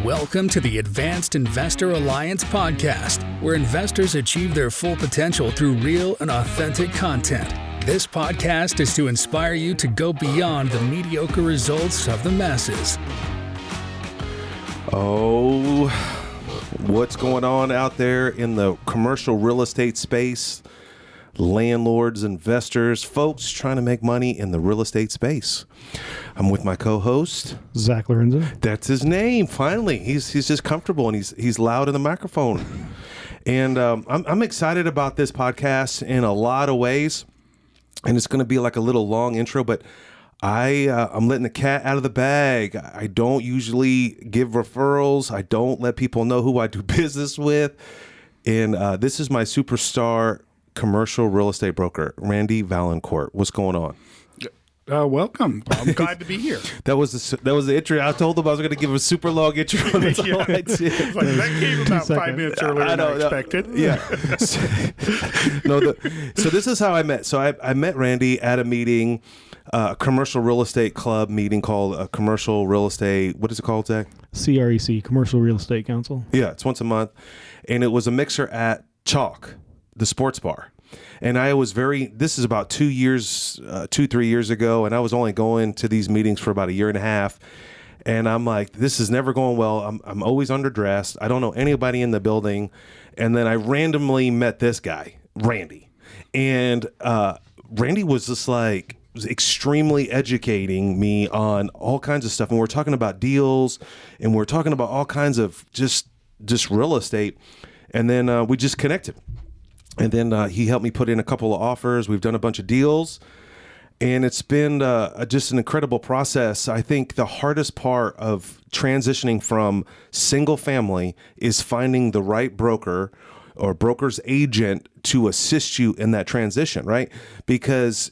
Welcome to the Advanced Investor Alliance podcast, where investors achieve their full potential through real and authentic content. This podcast is to inspire you to go beyond the mediocre results of the masses. Oh, what's going on out there in the commercial real estate space? Landlords, investors, folks trying to make money in the real estate space. I'm with my co-host, Zach Lorenzo. That's his name. Finally, he's just comfortable and he's loud in the microphone. And I'm excited about this podcast in a lot of ways. And it's going to be like a little long intro, but I'm letting the cat out of the bag. I don't usually give referrals. I don't let people know who I do business with. And this is my superstar commercial real estate broker, Randy Vaillancourt. What's going on? Welcome. I'm glad to be here. That was the intro. I told them I was going to give a super long intro. That's all I did. That came about 5 minutes earlier than I expected. Yeah. So this is how I met. So I met Randy at a meeting, a commercial real estate club meeting called a commercial real estate. What is it called, Zach? CREC, Commercial Real Estate Council. Yeah, it's once a month, and it was a mixer at Chalk, the sports bar. And this is about 3 years ago. And I was only going to these meetings for about a year and a half. And I'm like, this is never going well. I'm always underdressed. I don't know anybody in the building. And then I randomly met this guy, Randy. And Randy was just like, was extremely educating me on all kinds of stuff. And we're talking about deals and we're talking about all kinds of just real estate. And then we just connected. And then he helped me put in a couple of offers. We've done a bunch of deals, and it's been just an incredible process. I think the hardest part of transitioning from single family is finding the right broker or broker's agent to assist you in that transition, right? Because,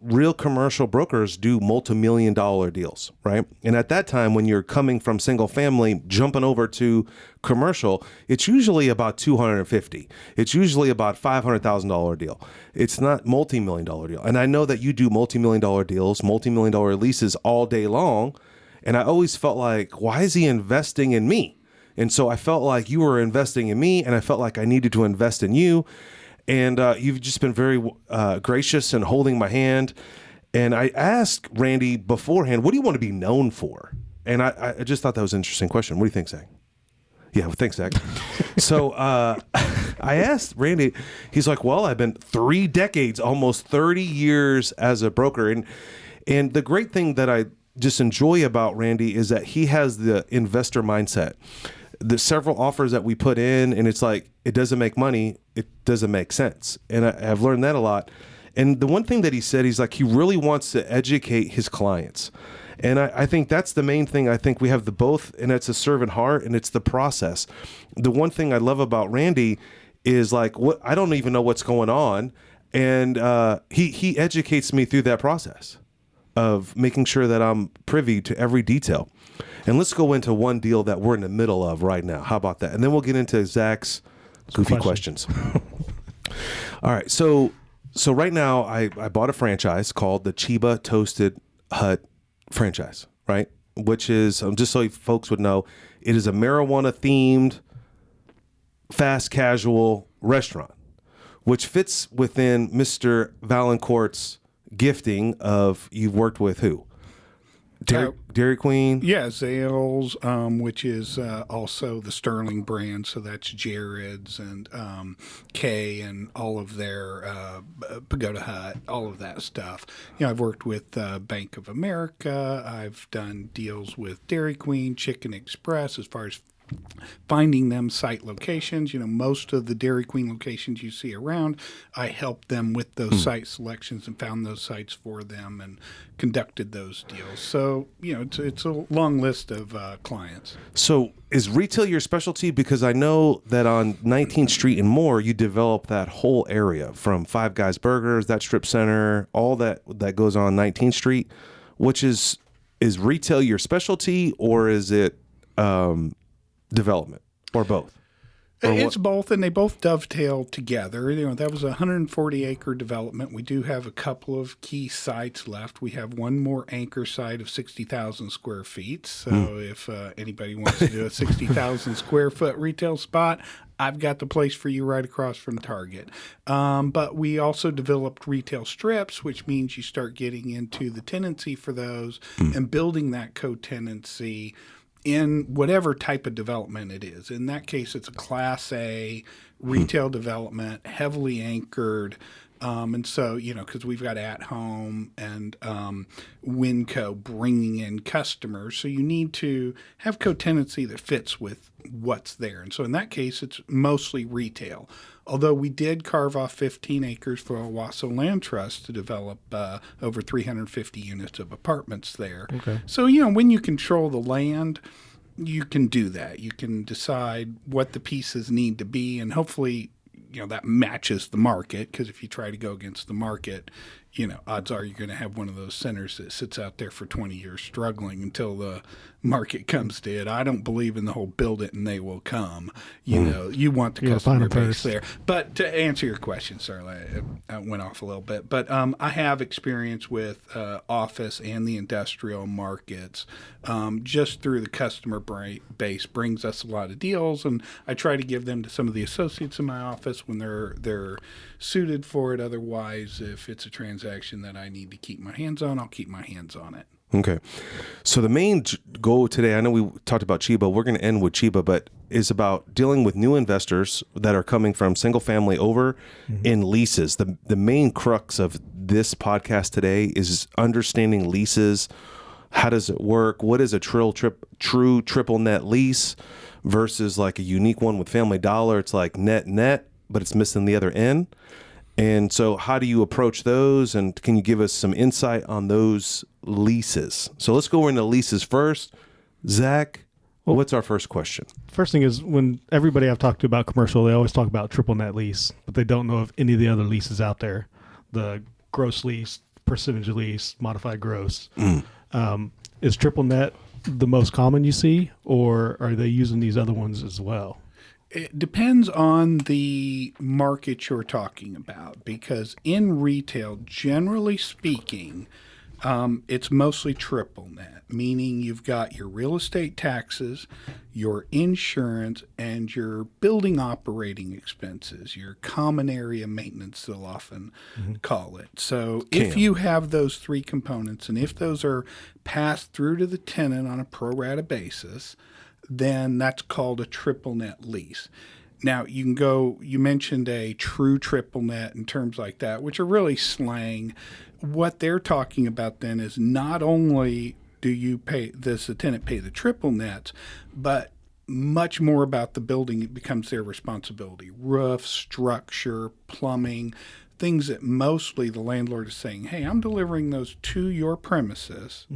real commercial brokers do multi-million-dollar deals, right? And at that time, when you're coming from single family, jumping over to commercial, it's usually about $250. It's usually about $500,000 deal. It's not multi-million-dollar deal. And I know that you do multi-million-dollar deals, multi-million-dollar leases all day long. And I always felt like, why is he investing in me? And so I felt like you were investing in me, and I felt like I needed to invest in you. And you've just been very gracious and holding my hand. And I asked Randy beforehand, what do you want to be known for? And I just thought that was an interesting question. What do you think, Zach? Yeah, well, thanks, Zach. So I asked Randy, he's like, well, I've been 3 decades, almost 30 years as a broker. And the great thing that I just enjoy about Randy is that he has the investor mindset. The several offers that we put in, and it's like, it doesn't make money, it doesn't make sense. And I've learned that a lot. And the one thing that he said, he's like, he really wants to educate his clients. And I think that's the main thing. I think we have the both, and it's a servant heart, and it's the process. The one thing I love about Randy is like, I don't even know what's going on. And he educates me through that process of making sure that I'm privy to every detail. And let's go into one deal that we're in the middle of right now. How about that? And then we'll get into Zach's goofy questions. All right. So right now I bought a franchise called the Chiba Toasted Hut franchise, right? Which is, just so folks would know, it is a marijuana themed fast casual restaurant, which fits within Mr. Vaillancourt's gifting of, you've worked with who? Dairy Queen? Yeah, Zales, which is also the Sterling brand. So that's Jared's and Kay and all of their Pagoda Hut, all of that stuff. I've worked with Bank of America. I've done deals with Dairy Queen, Chicken Express, as far as finding them site locations. Most of the Dairy Queen locations you see around, I helped them with those site selections and found those sites for them and conducted those deals. So, it's a long list of clients. So is retail your specialty? Because I know that on 19th Street and more, you develop that whole area from Five Guys Burgers, that strip center, all that goes on 19th Street, which is retail your specialty, or is it development, or both? It's both, and they both dovetail together. That was a 140-acre development. We do have a couple of key sites left. We have one more anchor site of 60,000 square feet. So if anybody wants to do a 60,000 square foot retail spot, I've got the place for you right across from Target. But we also developed retail strips, which means you start getting into the tenancy for those and building that co-tenancy in whatever type of development it is. In that case, it's a Class A retail development, heavily anchored. And so, because we've got At Home and Winco bringing in customers, so you need to have co-tenancy that fits with what's there. And so in that case, it's mostly retail. Although we did carve off 15 acres for Owasso Land Trust to develop over 350 units of apartments there. Okay. So, when you control the land, you can do that. You can decide what the pieces need to be, and hopefully, that matches the market, because if you try to go against the market, odds are you're going to have one of those centers that sits out there for 20 years struggling until the market comes to it. I don't believe in the whole build it and they will come. You want the customer base there. But to answer your question, sorry, I went off a little bit. But I have experience with office and the industrial markets. Just through the customer base brings us a lot of deals, and I try to give them to some of the associates in my office when they're suited for it. Otherwise, if it's a transaction that I need to keep my hands on, I'll keep my hands on it. Okay. So the main goal today, I know we talked about Chiba, we're going to end with Chiba, but is about dealing with new investors that are coming from single family over in leases. The main crux of this podcast today is understanding leases. How does it work? What is a true triple net lease versus like a unique one with Family Dollar? It's like net, but it's missing the other end. And so how do you approach those? And can you give us some insight on those leases? So let's go into leases first. Zach, what's our first question? First thing is, when everybody I've talked to about commercial, they always talk about triple net lease, but they don't know of any of the other leases out there. The gross lease, percentage lease, modified gross. Is triple net the most common you see, or are they using these other ones as well? It depends on the market you're talking about, because in retail, generally speaking, it's mostly triple net, meaning you've got your real estate taxes, your insurance, and your building operating expenses, your common area maintenance, they'll often call it. So if you have those three components, and if those are passed through to the tenant on a pro rata basis, then that's called a triple net lease. Now, you mentioned a true triple net and terms like that, which are really slang. What they're talking about then is not only does the tenant pay the triple nets, but much more about the building. It becomes their responsibility. Roof, structure, plumbing, things that mostly the landlord is saying, hey, I'm delivering those to your premises.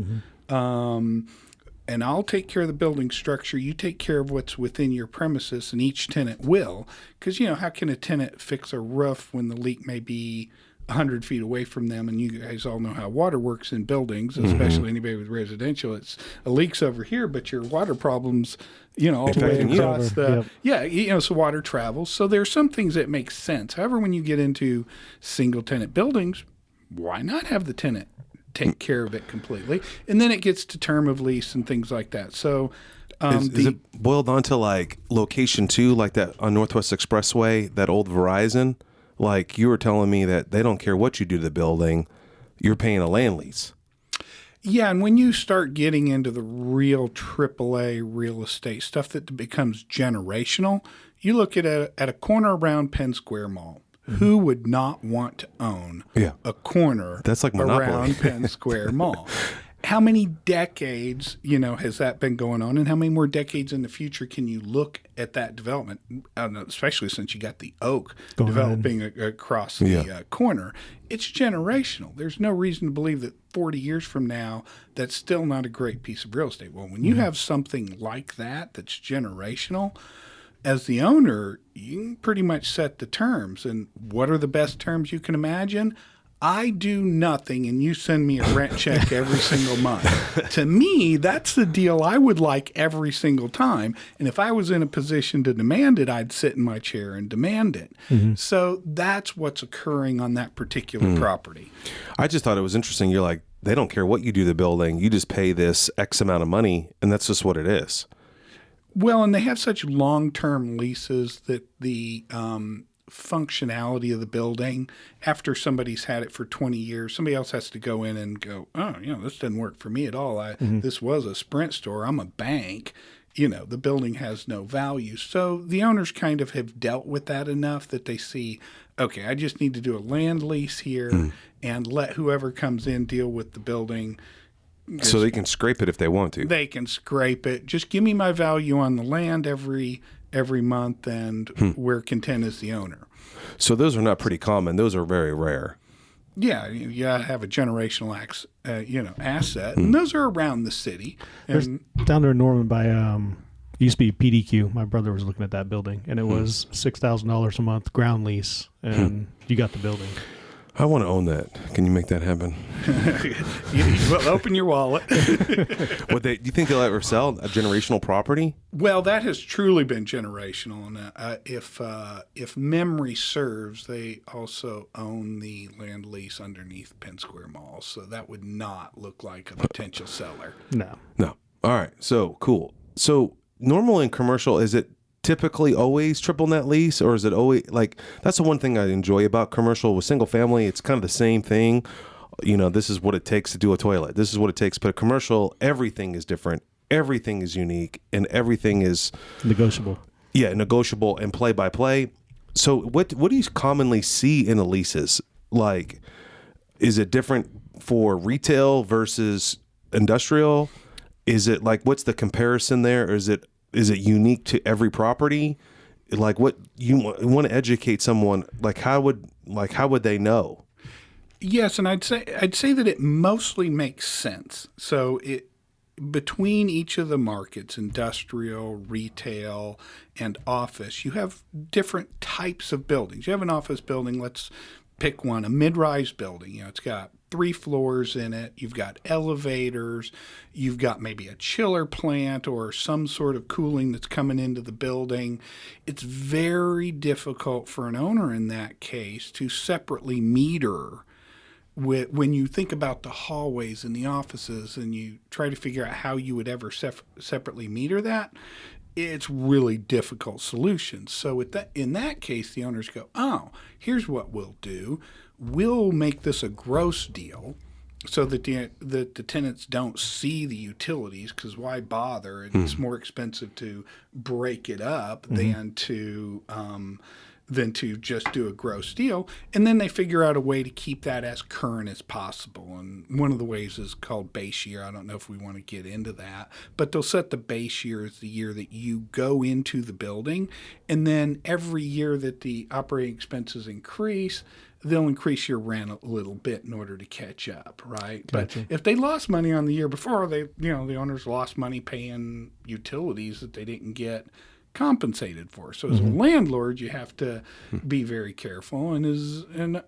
And I'll take care of the building structure. You take care of what's within your premises, and each tenant will. Because, how can a tenant fix a roof when the leak may be 100 feet away from them? And you guys all know how water works in buildings, especially anybody with residential. It's a leak's over here, but your water problems, all the way across so water travels. So there are some things that make sense. However, when you get into single tenant buildings, why not have the tenant take care of it completely? And then it gets to term of lease and things like that. So is it boiled down to like location 2, like that on Northwest Expressway, that old Verizon? Like you were telling me that they don't care what you do to the building, you're paying a land lease. Yeah, and when you start getting into the real AAA real estate stuff that becomes generational, you look at a corner around Penn Square Mall. Who would not want to own a corner that's like Monopoly around Penn Square Mall? How many decades, has that been going on, and how many more decades in the future can you look at that development, especially since you got the Oak developing across the corner? It's generational. There's no reason to believe that 40 years from now, that's still not a great piece of real estate. Well, when you have something like that that's generational, as the owner, you can pretty much set the terms. And what are the best terms you can imagine? I do nothing and you send me a rent check every single month. To me, that's the deal I would like every single time. And if I was in a position to demand it, I'd sit in my chair and demand it. So that's what's occurring on that particular property. I just thought it was interesting. You're like, they don't care what you do to the building. You just pay this X amount of money, and that's just what it is. Well, and they have such long-term leases that the functionality of the building, after somebody's had it for 20 years, somebody else has to go in and go, oh, this doesn't work for me at all. This was a Sprint store. I'm a bank. The building has no value. So the owners kind of have dealt with that enough that they see, okay, I just need to do a land lease here and let whoever comes in deal with the building. So they can scrape it if they want to. They can scrape it. Just give me my value on the land every month, and we're content as the owner. So those are not pretty common. Those are very rare. Yeah, you gotta have a generational asset, and those are around the city. There's down there in Norman by used to be PDQ. My brother was looking at that building, and it was $6,000 a month ground lease, and you got the building. I want to own that. Can you make that happen? Well, open your wallet. Do you think they'll ever sell a generational property? Well, that has truly been generational. And if memory serves, they also own the land lease underneath Penn Square Mall. So that would not look like a potential seller. No. All right. So cool. So normal and commercial, is it typically always triple net lease, or is it always like, that's the one thing I enjoy about commercial. With single family, it's kind of the same thing. This is what it takes to do a toilet. This is what it takes. But a commercial, everything is different. Everything is unique, and everything is negotiable. Yeah, negotiable and play by play. So what do you commonly see in the leases? Like, is it different for retail versus industrial? Is it like, what's the comparison there? Or is it unique to every property? Like, what you want to educate someone, like how would they know? Yes, and I'd say that it mostly makes sense. So between each of the markets, industrial, retail, and office, you have different types of buildings. You have an office building, let's pick one, a mid-rise building. It's got 3 floors in it. You've got elevators. You've got maybe a chiller plant or some sort of cooling that's coming into the building. It's very difficult for an owner in that case to separately meter. When you think about the hallways and the offices and you try to figure out how you would ever separately meter that, it's really difficult solutions. So in that case, the owners go, oh, here's what we'll do. We'll make this a gross deal so that the tenants don't see the utilities, because why bother? It's more expensive to break it up than to just do a gross deal. And then they figure out a way to keep that as current as possible. And one of the ways is called base year. I don't know if we want to get into that, but they'll set the base year as the year that you go into the building. And then every year that the operating expenses increase, they'll increase your rent a little bit in order to catch up, right? Gotcha. But if they lost money on the year before, the owners lost money paying utilities that they didn't get compensated for. So as a landlord, you have to be very careful, and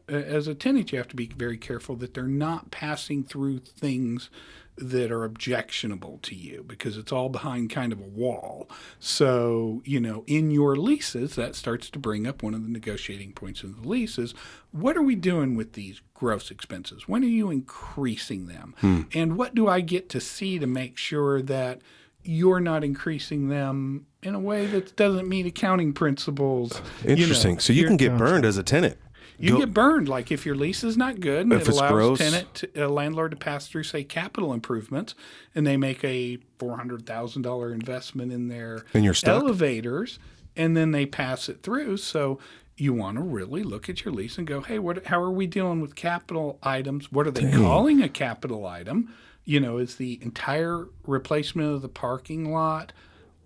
as a tenant, you have to be very careful that they're not passing through things that are objectionable to you, because it's all behind kind of a wall. So, in your leases, that starts to bring up one of the negotiating points in the leases. What are we doing with these gross expenses? When are you increasing them? And what do I get to see to make sure that you're not increasing them in a way that doesn't meet accounting principles? Interesting. So you can get burned as a tenant. You get burned. Like if your lease is not good, and if it it's allows gross, a landlord to pass through, say, capital improvements, and they make a $400,000 investment in their elevators, and then they pass it through. So you want to really look at your lease and go, hey, how are we dealing with capital items? What are they calling a capital item? Is the entire replacement of the parking lot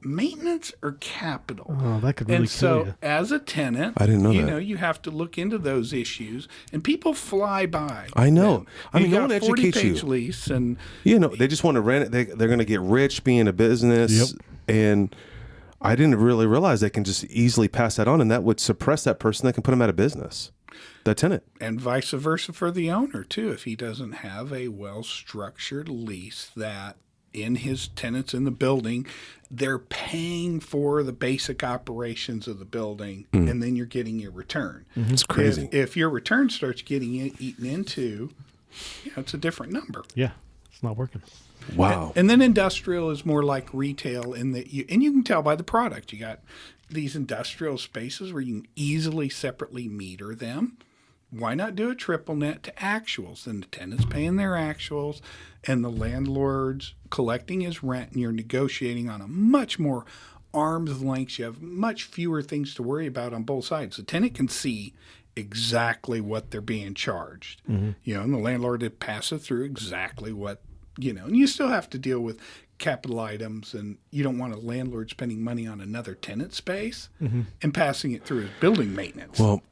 maintenance or capital? Oh, that could really kill you. As a tenant, I didn't know that. You have to look into those issues, and people fly by. I know. No one educates you. Lease, and they just want to rent it. They're going to get rich being a business, and I didn't really realize they can just easily pass that on, and that would suppress that person. That can put them out of business. the tenant. And vice versa for the owner, too. If he doesn't have a well-structured lease that in his tenants in the building, they're paying for the basic operations of the building, and then you're getting your return. It's crazy. If your return starts getting eaten into, it's a different number. Yeah, it's not working. Wow. And then industrial is more like retail in that you can tell by the product. You got these industrial spaces where you can easily separately meter them. Why not do a triple net to actuals? And the tenant's paying their actuals and the landlord's collecting his rent, and you're negotiating on a much more arm's length. You have much fewer things to worry about on both sides. The tenant can see exactly what they're being charged, and the landlord to pass it through exactly what, and you still have to deal with capital items, and you don't want a landlord spending money on another tenant space and passing it through as building maintenance. Well,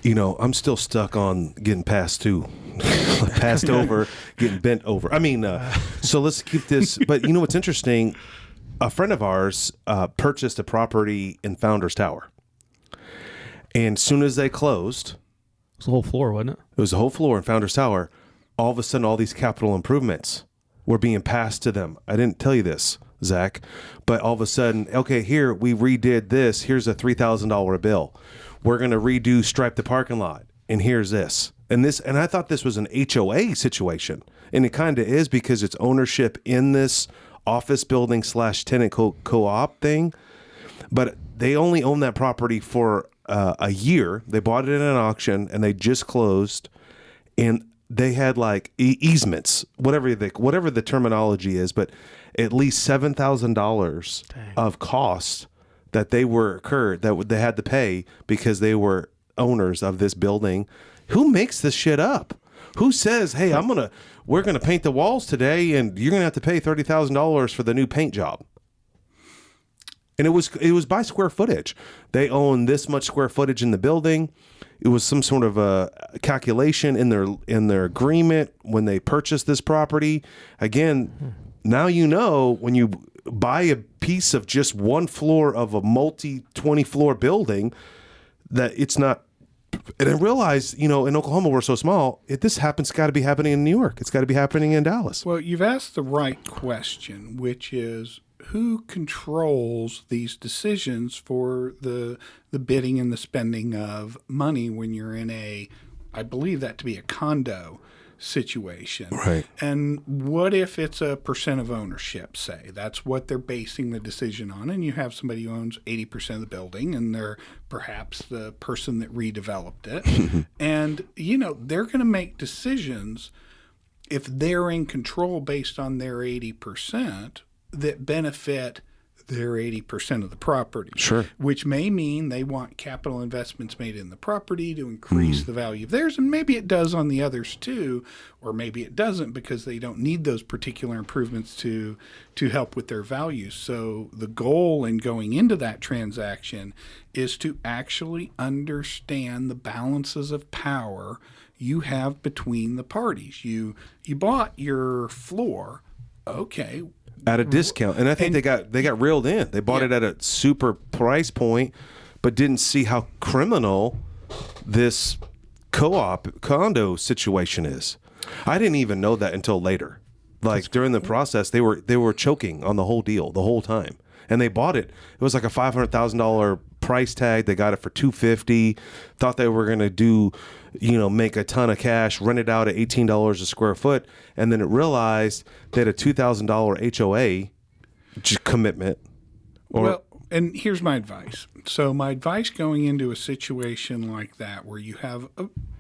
I'm still stuck on getting passed over, getting bent over. I mean, so let's keep this. But what's interesting? A friend of ours purchased a property in Founders Tower. And as soon as they closed, It was the whole floor, wasn't it? it was the whole floor in Founders Tower. All of a sudden, all these capital improvements were being passed to them. I didn't tell you this, Zach, but all of a sudden, okay, here, we redid this. Here's a $3,000 bill. We're going to stripe the parking lot, and here's this. And I thought this was an HOA situation, and it kind of is because it's ownership in this office building / tenant co-op thing. But they only own that property for a year. They bought it in an auction, and they just closed, and they had like easements, whatever the terminology is, but at least $7,000 of cost that they had to pay because they were owners of this building. Who makes this shit up? Who says, "Hey, we're gonna paint the walls today, and you're gonna have to pay $30,000 for the new paint job"? And it was by square footage. They own this much square footage in the building. It was some sort of a calculation in their agreement when they purchased this property. Again, now when you buy a piece of just one floor of a multi-20 floor building, that it's not. And I realize, in Oklahoma we're so small. This happens, got to be happening in New York. It's got to be happening in Dallas. Well, you've asked the right question, which is who controls these decisions for the bidding and the spending of money when you're in I believe that to be a condo situation. Right. And what if it's a percent of ownership, say? That's what they're basing the decision on, and you have somebody who owns 80% of the building, and they're perhaps the person that redeveloped it. And, they're going to make decisions if they're in control based on their 80% that benefit their 80% of the property. Sure. Which may mean they want capital investments made in the property to increase the value of theirs, and maybe it does on the others too, or maybe it doesn't because they don't need those particular improvements to help with their values. So the goal in going into that transaction is to actually understand the balances of power you have between the parties. You bought your floor, okay, at a discount, and I think they got reeled in. They bought it at a super price point, but didn't see how criminal this co-op condo situation is. I didn't even know that until later. Like during the process, they were choking on the whole deal the whole time, and they bought it. It was like a $500,000 price tag. They got it for $250. Thought they were going to do, make a ton of cash, rent it out at $18 a square foot, and then it realized they had a $2,000 HOA commitment. And here's my advice. So my advice going into a situation like that where you have,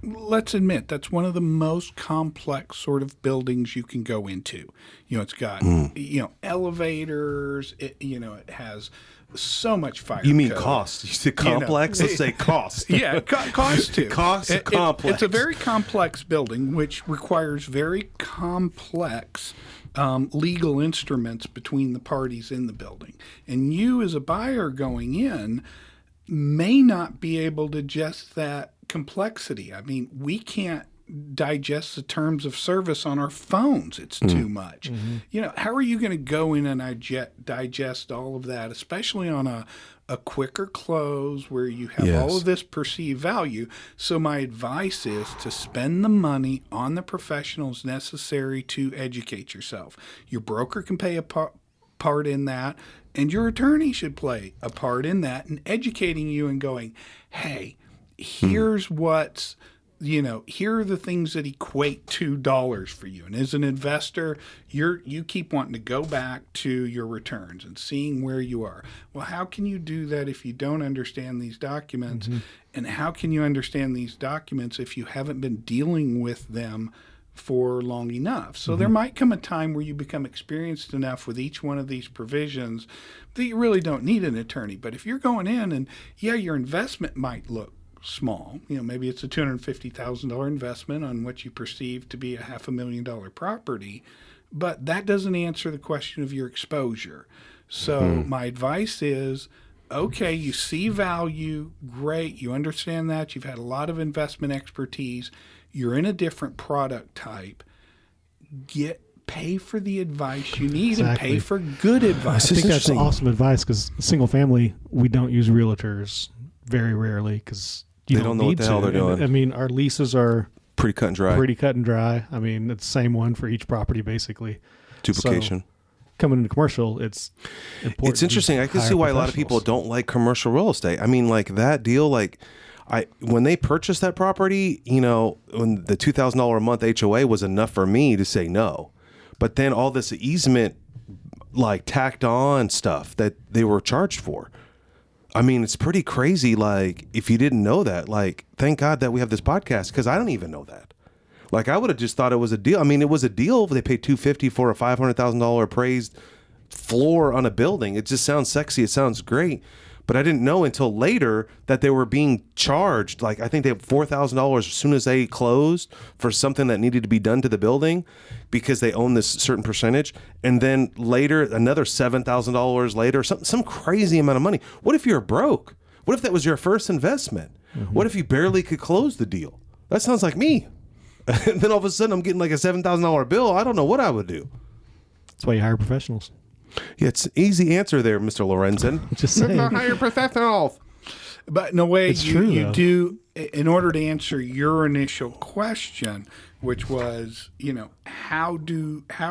let's admit, that's one of the most complex sort of buildings you can go into. It's got, elevators, it has so much fire. You mean code. Cost? You said complex? Let's say cost. Yeah, cost too. Complex. It's a very complex building which requires very complex legal instruments between the parties in the building. And you as a buyer going in may not be able to adjust that complexity. I mean, we can't digest the terms of service on our phones. It's too much. How are you going to go in and digest all of that, especially on a quicker close where you have all of this perceived value? So my advice is to spend the money on the professionals necessary to educate yourself. Your broker can play a part in that, and your attorney should play a part in that, in educating you and going, hey, here's what's, here are the things that equate to dollars for you. And as an investor, you keep wanting to go back to your returns and seeing where you are. Well, how can you do that if you don't understand these documents? And how can you understand these documents if you haven't been dealing with them for long enough? So there might come a time where you become experienced enough with each one of these provisions that you really don't need an attorney. But if you're going in and, your investment might look small, maybe it's a $250,000 investment on what you perceive to be a $500,000 property, but that doesn't answer the question of your exposure. So my advice is, okay, you see value, great, you understand that, you've had a lot of investment expertise, you're in a different product type, pay for the advice you need and pay for good advice. I think that's awesome advice, because single family, we don't use realtors very rarely because they don't know what the hell they're doing. I mean, our leases are pretty cut and dry. I mean, it's the same one for each property, basically. Duplication. So, coming into commercial, it's important. It's interesting. I can see why a lot of people don't like commercial real estate. I mean, like that deal, when they purchased that property, when the $2,000 a month HOA was enough for me to say no. But then all this easement, tacked on stuff that they were charged for. I mean, it's pretty crazy. If you didn't know that, thank God that we have this podcast, because I don't even know that. I would have just thought it was a deal. I mean, it was a deal. They paid $250,000 for a $500,000 appraised floor on a building. It just sounds sexy. It sounds great. But I didn't know until later that they were being charged. I think they had $4,000 as soon as they closed for something that needed to be done to the building because they own this certain percentage. And then later, another $7,000 later, some crazy amount of money. What if you're broke? What if that was your first investment? What if you barely could close the deal? That sounds like me. And then all of a sudden I'm getting a $7,000 bill. I don't know what I would do. That's why you hire professionals. Yeah, it's an easy answer there, Mr. Lorenzen. Just saying. Hire professionals. But in a way, it's true, you do, in order to answer your initial question, which was, how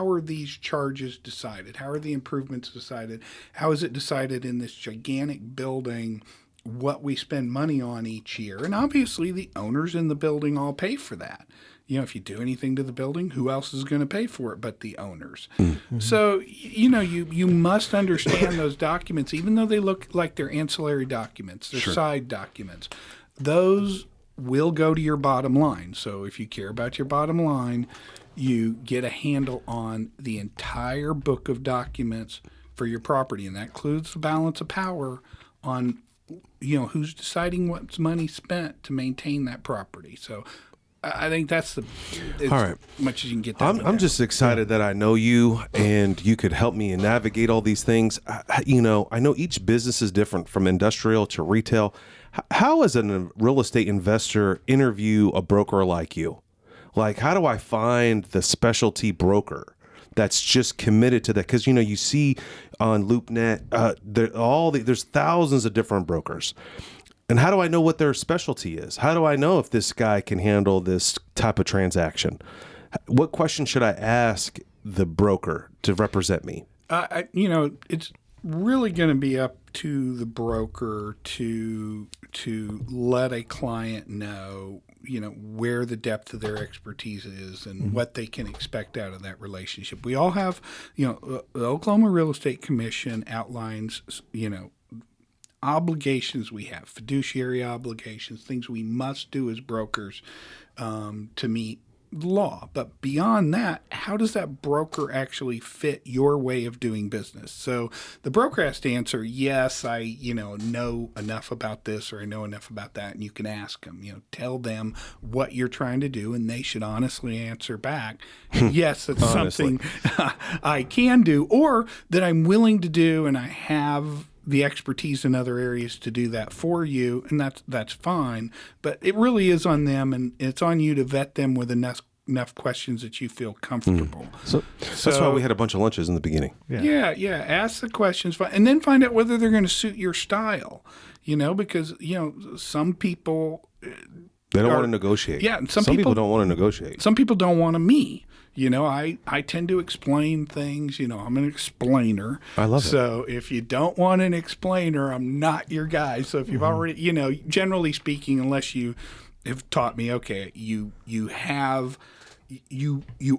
are these charges decided? How are the improvements decided? How is it decided in this gigantic building what we spend money on each year? And obviously the owners in the building all pay for that. If you do anything to the building, who else is going to pay for it but the owners? So, you must understand those documents, even though they look like they're ancillary documents, they're side documents. Those will go to your bottom line. So if you care about your bottom line, you get a handle on the entire book of documents for your property, and that includes the balance of power on, who's deciding what's money spent to maintain that property. So I think that's all right. Much as you can get that. I'm just excited that I know you and you could help me and navigate all these things. I know each business is different, from industrial to retail. How, as a real estate investor, interview a broker like you? How do I find the specialty broker that's just committed to that? Because you see on LoopNet, there's thousands of different brokers. And how do I know what their specialty is? How do I know if this guy can handle this type of transaction? What question should I ask the broker to represent me? It's really going to be up to the broker to let a client know, where the depth of their expertise is and what they can expect out of that relationship. We all have, the Oklahoma Real Estate Commission outlines, obligations we have, fiduciary obligations, things we must do as brokers to meet the law. But beyond that, how does that broker actually fit your way of doing business? So the broker has to answer, yes, I know enough about this, or I know enough about that, and you can ask them, tell them what you're trying to do, and they should honestly answer back, yes, it's something I can do, or that I'm willing to do, and I have the expertise in other areas to do that for you, and that's fine. But it really is on them, and it's on you to vet them with enough questions that you feel comfortable. So that's why we had a bunch of lunches in the beginning. Yeah. Ask the questions, and then find out whether they're going to suit your style. Because some people they don't want to negotiate. Yeah, and some people don't want to negotiate. Some people don't want to me. I tend to explain things. I'm an explainer. I love it. So if you don't want an explainer, I'm not your guy. So if you've already, generally speaking, unless you have taught me, okay, you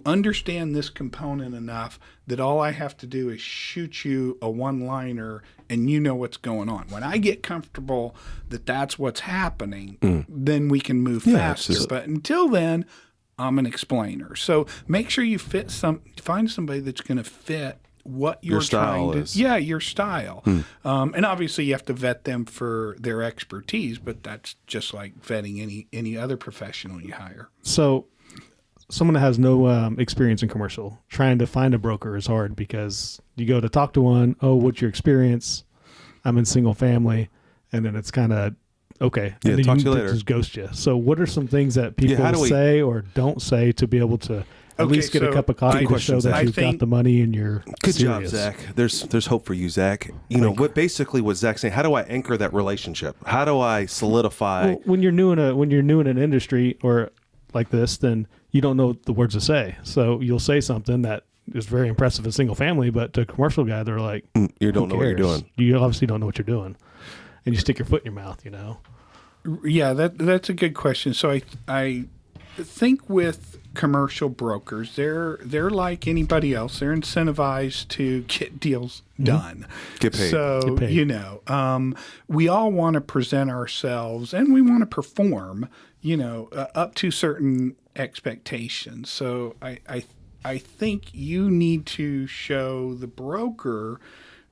understand this component enough that all I have to do is shoot you a one-liner and you know what's going on. When I get comfortable that that's what's happening, then we can move faster. But until then, I'm an explainer. So make sure you find somebody that's going to fit what you're trying to. Yeah, your style. And obviously you have to vet them for their expertise, but that's just like vetting any other professional you hire. So someone that has no experience in commercial, trying to find a broker is hard because you go to talk to one, oh, what's your experience? I'm in single family. And then it's kind of, okay. Yeah, and then talk to you later. Just ghost you. So what are some things that people say or don't say to be able to at least get a cup of coffee to show that you've got the money and you're good serious? job, Zach. There's hope for you, Zach. What Zach's saying, how do I anchor that relationship? How do I solidify? Well, when you're new in an industry or like this, then you don't know the words to say. So you'll say something that is very impressive in single family, but to a commercial guy, they're like, you don't know what you're doing. You obviously don't know what you're doing. And you stick your foot in your mouth, Yeah, that's a good question. So I think with commercial brokers, they're like anybody else. They're incentivized to get deals done. Get paid. So, we all want to present ourselves and we want to perform, up to certain expectations. So I think you need to show the broker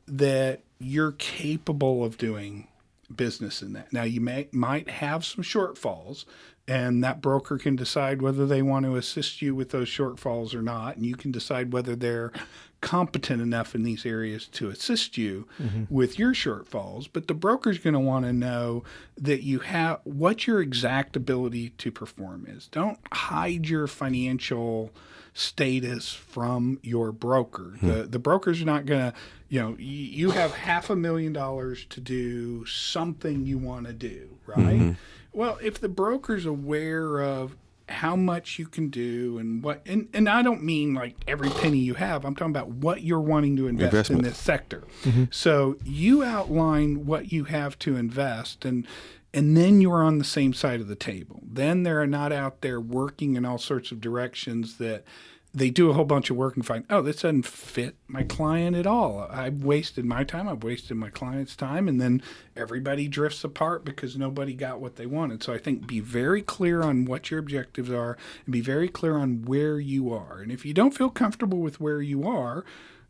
that you're capable of doing business in that. Now, you might have some shortfalls, and that broker can decide whether they want to assist you with those shortfalls or not, and you can decide whether they're competent enough in these areas to assist you with your shortfalls. But the broker's going to want to know that you have what your exact ability to perform is. Don't hide your financial status from your broker. The broker's not going to, you have $500,000 to do something you want to do, right? Well, if the broker's aware of how much you can do and what, and I don't mean like every penny you have, I'm talking about what you're wanting to invest in this sector. So you outline what you have to invest, and then you're on the same side of the table. Then they're not out there working in all sorts of directions that they do a whole bunch of work and find, oh, this doesn't fit my client at all. I've wasted my time. I've wasted my client's time. And then everybody drifts apart because nobody got what they wanted. So I think be very clear on what your objectives are and be very clear on where you are. And if you don't feel comfortable with where you are,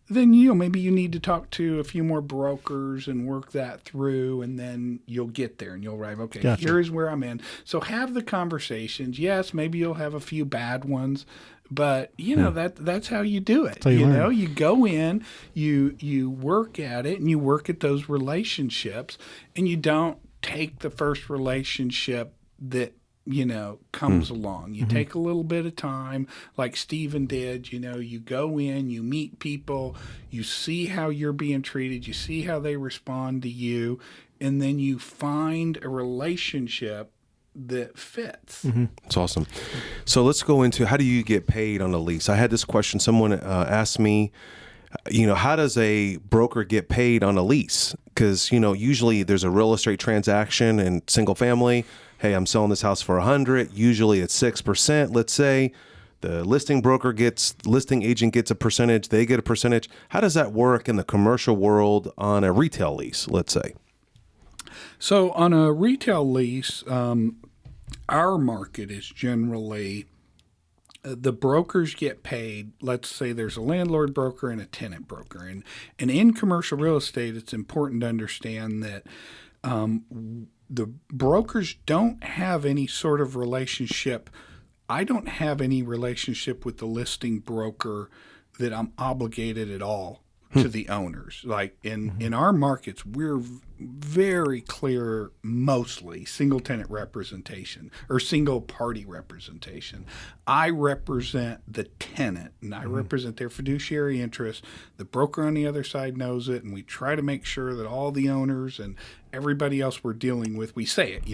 then maybe you need to talk to a few more brokers and work that through, and then you'll get there and you'll arrive. Okay, gotcha. Here's where I'm in. So have the conversations. Yes, maybe you'll have a few bad ones, but that's how you do it. You go in, you work at it, and you work at those relationships, and you don't take the first relationship that comes along. You take a little bit of time, like Stephen did. You go in, you meet people, you see how you're being treated, you see how they respond to you, and then you find a relationship that fits. That's awesome. So let's go into, how do you get paid on a lease? I had this question. Someone asked me, how does a broker get paid on a lease? Because, usually there's a real estate transaction and single family. Hey, I'm selling this house for 100. Usually it's 6%. Let's say the listing agent gets a percentage. They get a percentage. How does that work in the commercial world on a retail lease, let's say? So on a retail lease, our market is generally the brokers get paid. Let's say there's a landlord broker and a tenant broker. And in commercial real estate, it's important to understand that the brokers don't have any sort of relationship. I don't have any relationship with the listing broker that I'm obligated at all to the owners. Like in our markets, we're very clear, mostly single tenant representation or single party representation. I represent the tenant and I represent their fiduciary interest. The broker on the other side knows it, and we try to make sure that all the owners and everybody else we're dealing with, we say it,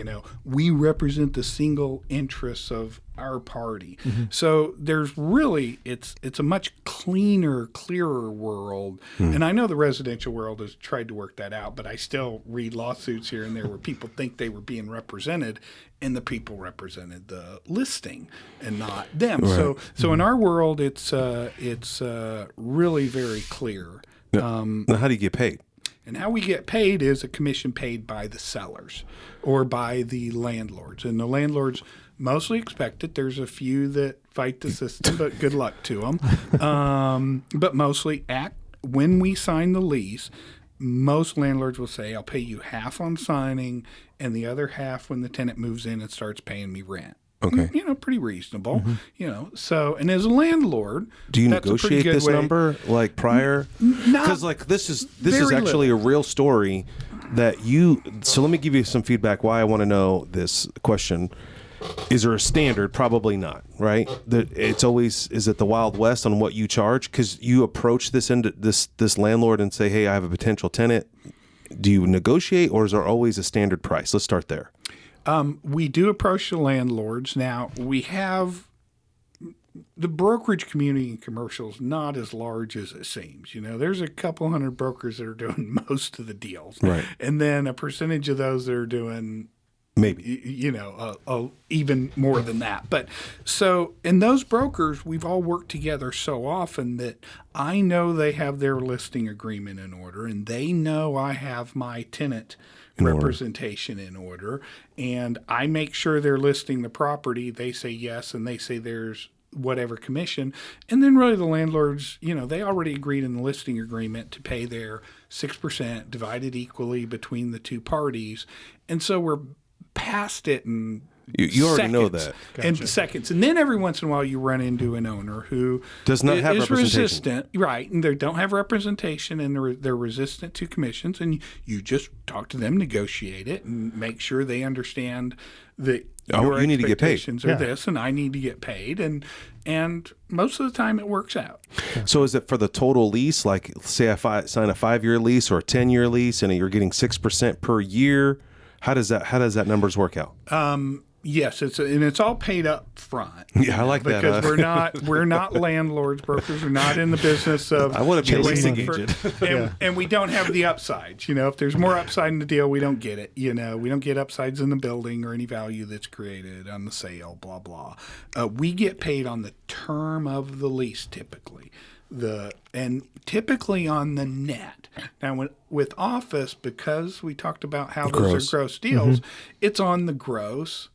we represent the single interests of our party. So there's really, it's a much cleaner, clearer world. And I know the residential world has tried to work that out, but I still read lawsuits here and there where people think they were being represented, and the people represented the listing and not them. Right. So in our world, it's really very clear. Now, how do you get paid? And how we get paid is a commission paid by the sellers or by the landlords. And the landlords mostly expect it. There's a few that fight the system, but good luck to them. But mostly when we sign the lease, most landlords will say, I'll pay you half on signing and the other half when the tenant moves in and starts paying me rent. Okay. Pretty reasonable. So, and as a landlord, do you negotiate this number like prior? Because like this is actually a real story that you. So let me give you some feedback. Why I want to know this question. Is there a standard? Probably not. Right. It's always, is it the Wild West on what you charge? Because you approach this landlord and say, hey, I have a potential tenant. Do you negotiate, or is there always a standard price? Let's start there. We do approach the landlords. Now, we have the brokerage community in commercials not as large as it seems. There's a couple hundred brokers that are doing most of the deals. Right. And then a percentage of those that are doing maybe, even more than that. But so, in those brokers, we've all worked together so often that I know they have their listing agreement in order, and they know I have my tenant representation in order, and I make sure they're listing the property. They say yes, and they say there's whatever commission, and then really the landlords, they already agreed in the listing agreement to pay their 6% divided equally between the two parties, and so we're past it and you already know that. Gotcha. And seconds. And then every once in a while you run into an owner who does not have representation. Resistant, right, and they don't have representation, and they're resistant to commissions, and you just talk to them, negotiate it, and make sure they understand that your you need to get paid. Expectations are this, and I need to get paid, and most of the time it works out. So is it for the total lease? Like, say I sign a 5-year lease or a 10-year lease, and you're getting 6% per year? How does that numbers work out? Yes, it's all paid up front. Yeah, I like that. Because we're not landlords, brokers. We're not in the business of. I want to be a leasing agent. And we don't have the upsides. If there's more upside in the deal, we don't get it. We don't get upsides in the building or any value that's created on the sale. Blah blah. We get paid on the term of the lease typically. And typically on the net. Now, with office, because we talked about how those are gross deals, it's on the gross.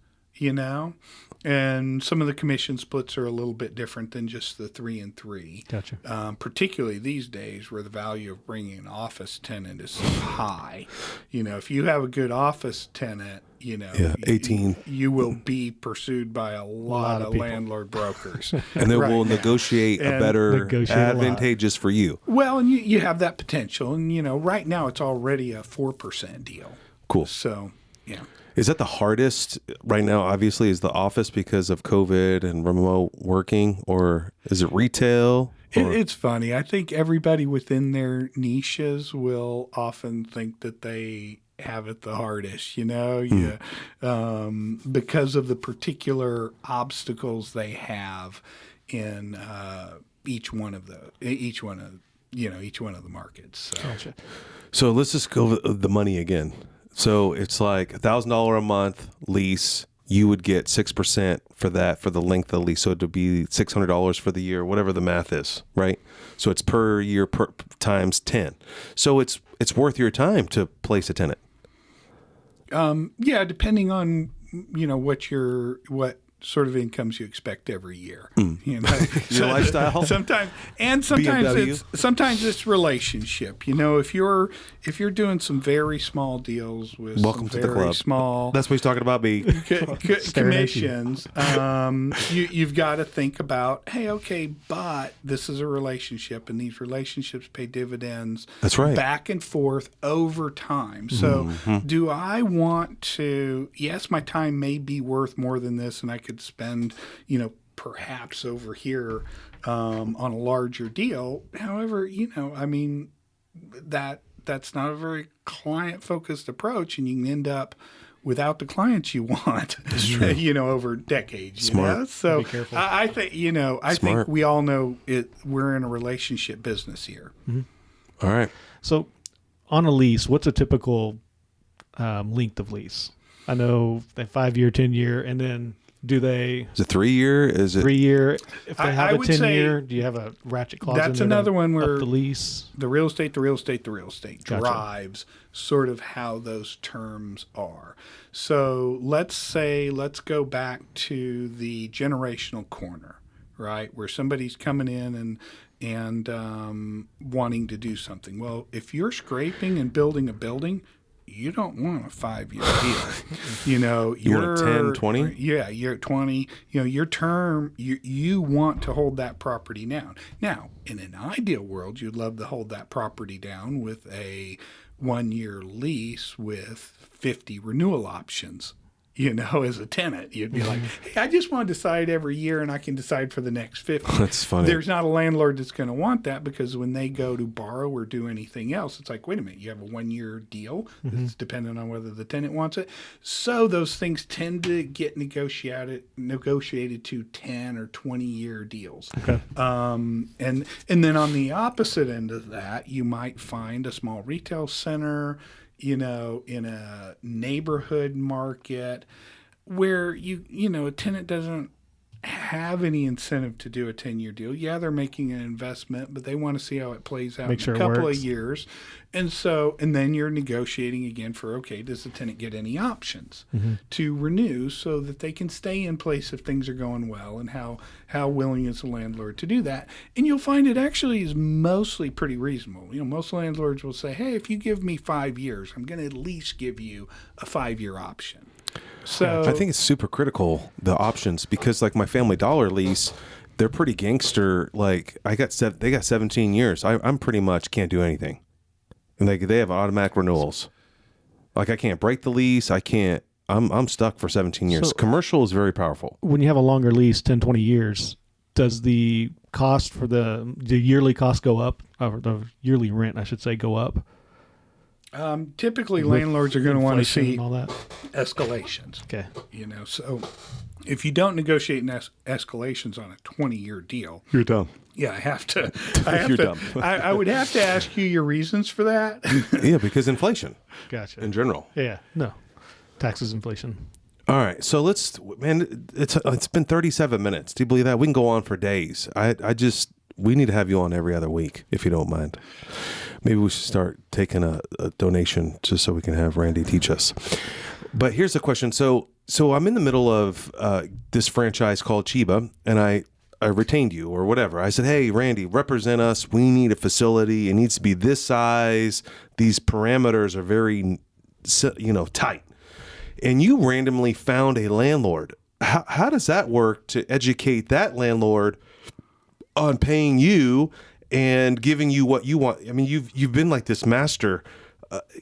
And some of the commission splits are a little bit different than just the 3 and 3. Gotcha. Particularly these days where the value of bringing an office tenant is so high. If you have a good office tenant, 18. You will be pursued by a lot of landlord brokers. And they will negotiate a better advantageous for you. Well, and you have that potential. And, right now it's already a 4% deal. Cool. So, yeah. Is that the hardest right now, obviously, is the office because of COVID and remote working, or is it retail? It's funny. I think everybody within their niches will often think that they have it the hardest, because of the particular obstacles they have in each one of the markets. So. Gotcha. So let's just go over the money again. So it's like $1,000 a month lease. You would get 6% for that for the length of the lease. So it would be $600 for the year, whatever the math is, right? So it's per year times 10. So it's worth your time to place a tenant. Yeah, depending on what sort of incomes you expect every year. You know, Your lifestyle. Sometimes BMW. it's relationship. You know, if you're doing some very small deals with Welcome some to the very club. small That's what he's talking about. B. commissions, you've got to think about, hey, okay, but this is a relationship, and these relationships pay dividends. That's right. Back and forth over time. So, do I want to? Yes, my time may be worth more than this, and I could spend, you know, perhaps over here on a larger deal. However, you know, I mean, that's not a very client-focused approach, and you can end up without the clients you want, you know, over decades. Smart. You know? So Be careful. I think, you know, I Smart. think we all know it. We're in a relationship business here. All right. So, on a lease, what's a typical length of lease? I know they 5-year, 10-year, and then do they Is it 3 year? Is it 3-year? If they I have a would say 10-year, do you have a ratchet clause? that's in there another to one up where the lease. the real estate Gotcha. drives sort of how those terms are. So let's go back to the generational corner, right? Where somebody's coming in and wanting to do something. Well, if you're scraping and building a building, you don't want a 5-year deal. You know, You want a 10, 20? Yeah, you're at 20. You know, your term, you want to hold that property down. Now, in an ideal world, you'd love to hold that property down with a 1-year lease with 50 renewal options. You know, as a tenant, you'd be like, hey, I just want to decide every year and I can decide for the next 50. That's funny. There's not a landlord that's going to want that, because when they go to borrow or do anything else, it's like, wait a minute, you have a 1-year deal that's dependent on whether the tenant wants it. So those things tend to get negotiated to 10 or 20-year deals. Okay. And then on the opposite end of that, you might find a small retail center, you know, in a neighborhood market where you know, a tenant doesn't have any incentive to do a 10-year deal. Yeah, they're making an investment, but they want to see how it plays out Make in sure a it couple of works. years. And then you're negotiating again for, okay, does the tenant get any options to renew so that they can stay in place if things are going well, and how willing is the landlord to do that? And you'll find it actually is mostly pretty reasonable. You know, most landlords will say, hey, if you give me 5 years, I'm going to at least give you a 5-year option. So I think it's super critical, the options, because like my Family Dollar lease, they're pretty gangster. Like they got 17 years. I'm pretty much can't do anything. And they have automatic renewals. Like I can't break the lease. I'm stuck for 17 years. So- Commercial is very powerful. When you have a longer lease, 10, 20 years, does the cost for the yearly cost go up, or the yearly rent, I should say, go up? typically With landlords are going to want to inflation see and all that. escalations. Okay. You know, so if you don't negotiate escalations on a 20-year deal, You're dumb. yeah, I have to. You're dumb. I would have to ask you your reasons for that. Yeah, because inflation Gotcha. in general. Yeah. No. Taxes, inflation. All right, so it's been 37 minutes. Do you believe that? We can go on for days. We need to have you on every other week, if you don't mind. Maybe we should start taking a donation just so we can have Randy teach us. But here's the question. So I'm in the middle of this franchise called Chiba, and I retained you or whatever. I said, hey, Randy, represent us. We need a facility. It needs to be this size. These parameters are very, tight. And you randomly found a landlord. How does that work to educate that landlord on paying you and giving you what you want? I mean, you've been like this master,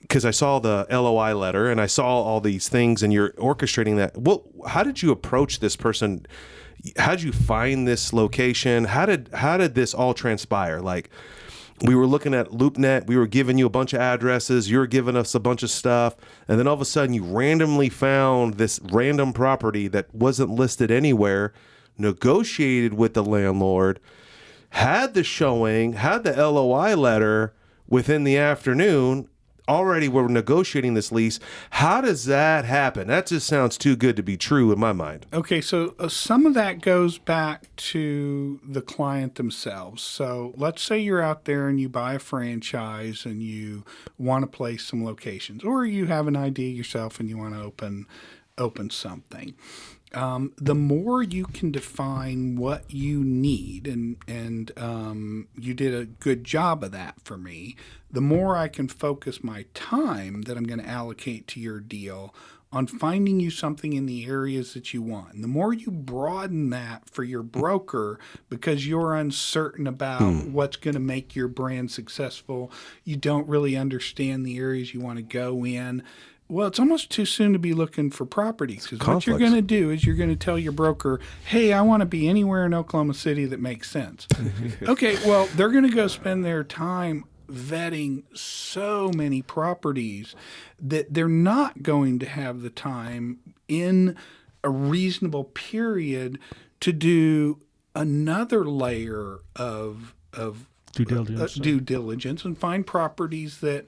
because I saw the LOI letter and I saw all these things, and you're orchestrating that. Well, how did you approach this person? How did you find this location? How did this all transpire? Like, we were looking at LoopNet. We were giving you a bunch of addresses. You were giving us a bunch of stuff. And then all of a sudden, you randomly found this random property that wasn't listed anywhere, negotiated with the landlord, had the showing, had the LOI letter within the afternoon. Already we're negotiating this lease. How does that happen? That just sounds too good to be true in my mind. Okay, so some of that goes back to the client themselves. So let's say you're out there and you buy a franchise and you want to place some locations, or you have an idea yourself and you want to open open something. The more you can define what you need, and you did a good job of that for me, the more I can focus my time that I'm going to allocate to your deal on finding you something in the areas that you want. And the more you broaden that for your broker because you're uncertain about what's going to make your brand successful, you don't really understand the areas you want to go in. Well, it's almost too soon to be looking for properties, because what you're going to do is you're going to tell your broker, hey, I want to be anywhere in Oklahoma City that makes sense. Okay, well, they're going to go spend their time vetting so many properties that they're not going to have the time in a reasonable period to do another layer of due diligence and find properties that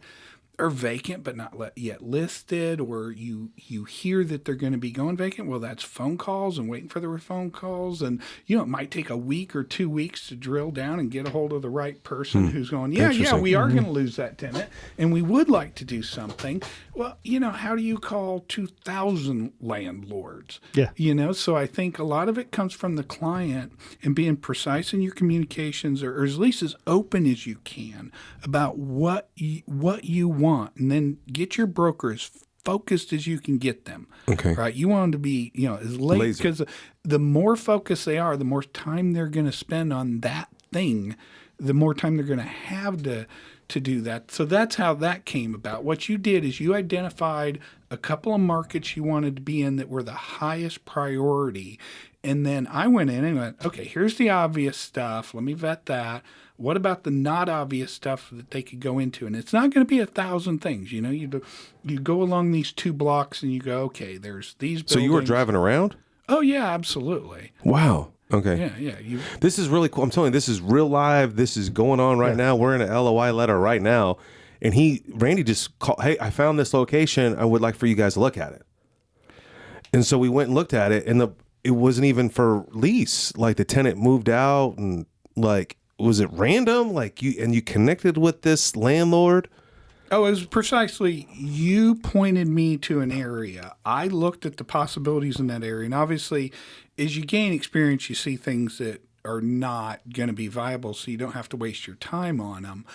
are vacant but not yet listed, or you hear that they're going to be going vacant. Well, that's phone calls and waiting for the phone calls, and it might take a week or 2 weeks to drill down and get a hold of the right person who's going, yeah, we are going to lose that tenant, and we would like to do something. Well, how do you call 2,000 landlords? Yeah. So I think a lot of it comes from the client and being precise in your communications, or at least as open as you can about what you want, and then get your broker as focused as you can get them. Okay. Right? You want them to be, as late, because the more focused they are, the more time they're going to spend on that thing, the more time they're going to have to do that. So that's how that came about. What you did is you identified a couple of markets you wanted to be in that were the highest priority. And then I went in and went, okay, here's the obvious stuff. Let me vet that. What about the not obvious stuff that they could go into? And it's not going to be 1,000 things. You go along these 2 blocks and you go, okay, there's these buildings. So you were driving around? Oh, yeah, absolutely. Wow. Okay. Yeah. This is really cool. I'm telling you, this is real live. This is going on right now. We're in an LOI letter right now. And Randy just called, hey, I found this location. I would like for you guys to look at it. And so we went and looked at it, and it wasn't even for lease. Like, the tenant moved out, and was it random? You connected with this landlord? Oh, it was precisely, you pointed me to an area. I looked at the possibilities in that area. And obviously, as you gain experience, you see things that are not going to be viable, so you don't have to waste your time on them.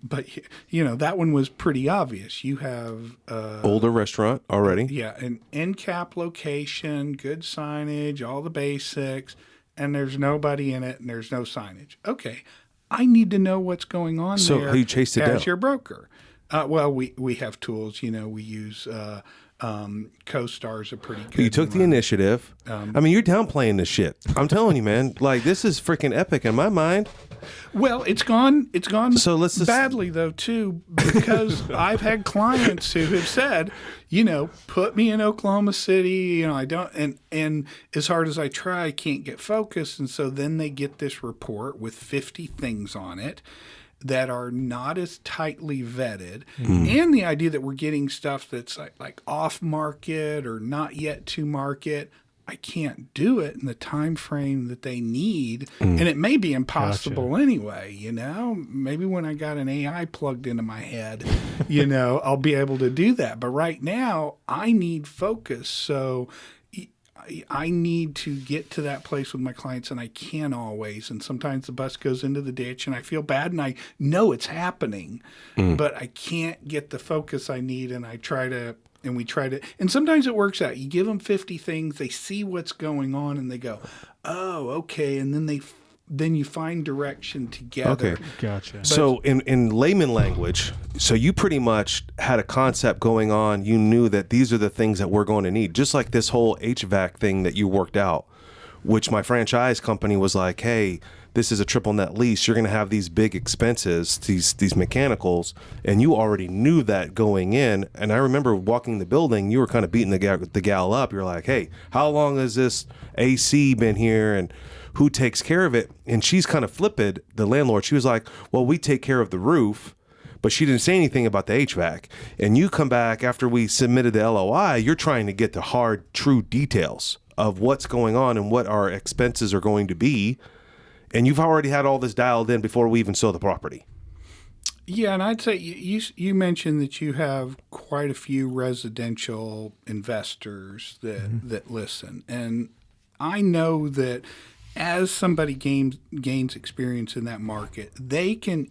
But, that one was pretty obvious. You have... older restaurant already. Yeah, an end cap location, good signage, all the basics, and there's nobody in it, and there's no signage. Okay, I need to know what's going on there. So you chased it down? As your broker. Well, we have tools. We use CoStar's a pretty good. You took the initiative. You're downplaying this shit. I'm telling you, man. This is freaking epic in my mind. Well, it's gone. So let's just... badly though too, because I've had clients who have said, put me in Oklahoma City. I don't, and as hard as I try, I can't get focused, and so then they get this report with 50 things on it that are not as tightly vetted, and the idea that we're getting stuff that's like off market or not yet to market. I can't do it in the time frame that they need, and it may be impossible anyway. Maybe when I got an AI plugged into my head, I'll be able to do that. But right now, I need focus. So I need to get to that place with my clients, and I can't always. And sometimes the bus goes into the ditch, and I feel bad, and I know it's happening, but I can't get the focus I need, and we try to, and sometimes it works out. You give them 50 things, they see what's going on, and they go, oh, okay, and then you find direction together. Okay, gotcha. So in layman language, so you pretty much had a concept going on. You knew that these are the things that we're going to need, just like this whole HVAC thing that you worked out, which my franchise company was like, hey, this is a triple net lease. You're going to have these big expenses, these mechanicals, and you already knew that going in. And I remember walking the building, you were kind of beating the gal up. You're like, hey, how long has this AC been here, and who takes care of it? And she's kind of flipped, the landlord. She was like, well, we take care of the roof. But she didn't say anything about the HVAC. And you come back after we submitted the LOI, you're trying to get the hard, true details of what's going on and what our expenses are going to be. And you've already had all this dialed in before we even saw the property. Yeah, and I'd say you mentioned that you have quite a few residential investors that listen, and I know that as somebody gains experience in that market,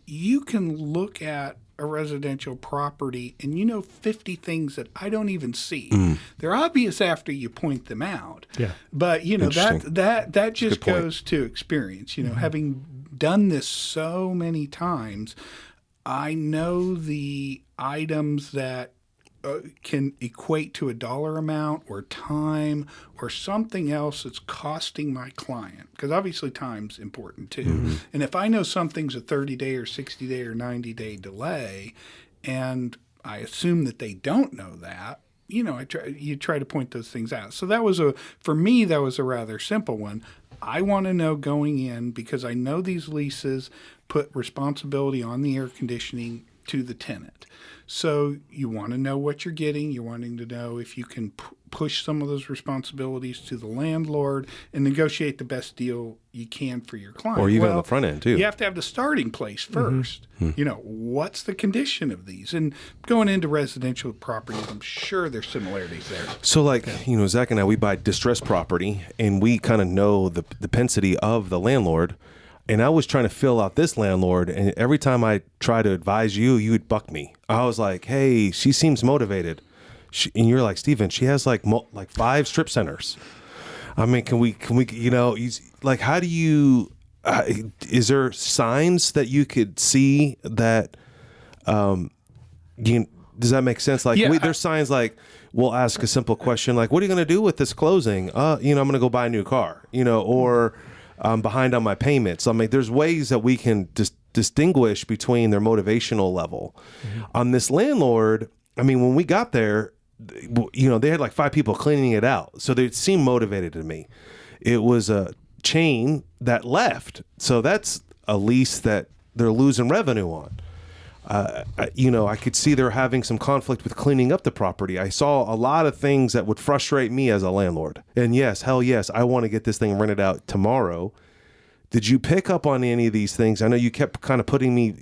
you can look at a residential property and 50 things that I don't even see. They're obvious after you point them out. Yeah. But that just point. goes to experience. Having done this so many times, I know the items that can equate to a dollar amount or time or something else that's costing my client, because obviously time's important too. And if I know something's a 30-day or 60-day or 90-day delay, and I assume that they don't know that, you try to point those things out. So for me that was a rather simple one. I want to know going in, because I know these leases put responsibility on the air conditioning to the tenant. So you want to know what you're getting. You're wanting to know if you can push some of those responsibilities to the landlord and negotiate the best deal you can for your client. Or even on the front end, too. You have to have the starting place first. What's the condition of these? And going into residential properties, I'm sure there's similarities there. So, Zach and I, we buy distressed property, and we kind of know the propensity of the landlord. And I was trying to fill out this landlord, and every time I try to advise you, you would buck me. I was like, "Hey, she seems motivated," and you're like, "Steven, she has like 5 strip centers." I mean, can we? How do you? Is there signs that you could see that? Does that make sense? There's signs like we'll ask a simple question like, "What are you going to do with this closing?" I'm going to go buy a new car. Or I'm behind on my payments. I mean, there's ways that we can distinguish between their motivational level. On this landlord, I mean, when we got there, they had like 5 people cleaning it out. So they seemed motivated to me. It was a chain that left. So that's a lease that they're losing revenue on. I could see they're having some conflict with cleaning up the property. I saw a lot of things that would frustrate me as a landlord. And yes, hell yes, I want to get this thing rented out tomorrow. Did you pick up on any of these things? I know you kept kind of putting me,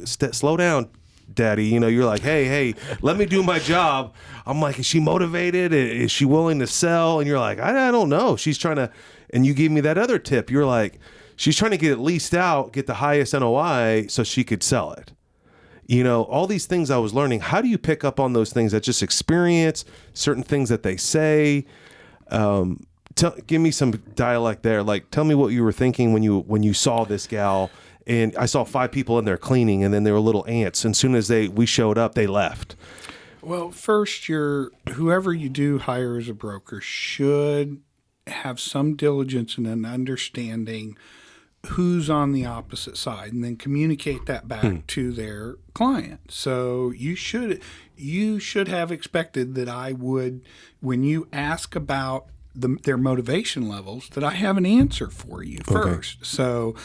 slow down, Daddy. You're like, hey, let me do my job. I'm like, is she motivated? Is she willing to sell? And you're like, I don't know. She's trying to, and you gave me that other tip. You're like, she's trying to get it leased out, get the highest NOI so she could sell it. All these things I was learning. How do you pick up on those things? That just experience, certain things that they say. Give me some dialect there. Like, tell me what you were thinking when you saw this gal. And I saw 5 people in there cleaning, and then there were little ants. And as soon as we showed up, they left. Well, first, whoever you do hire as a broker should have some diligence and an understanding who's on the opposite side, and then communicate that back to their client. So you should have expected that I would, when you ask about their motivation levels, that I have an answer for you first. Okay. So,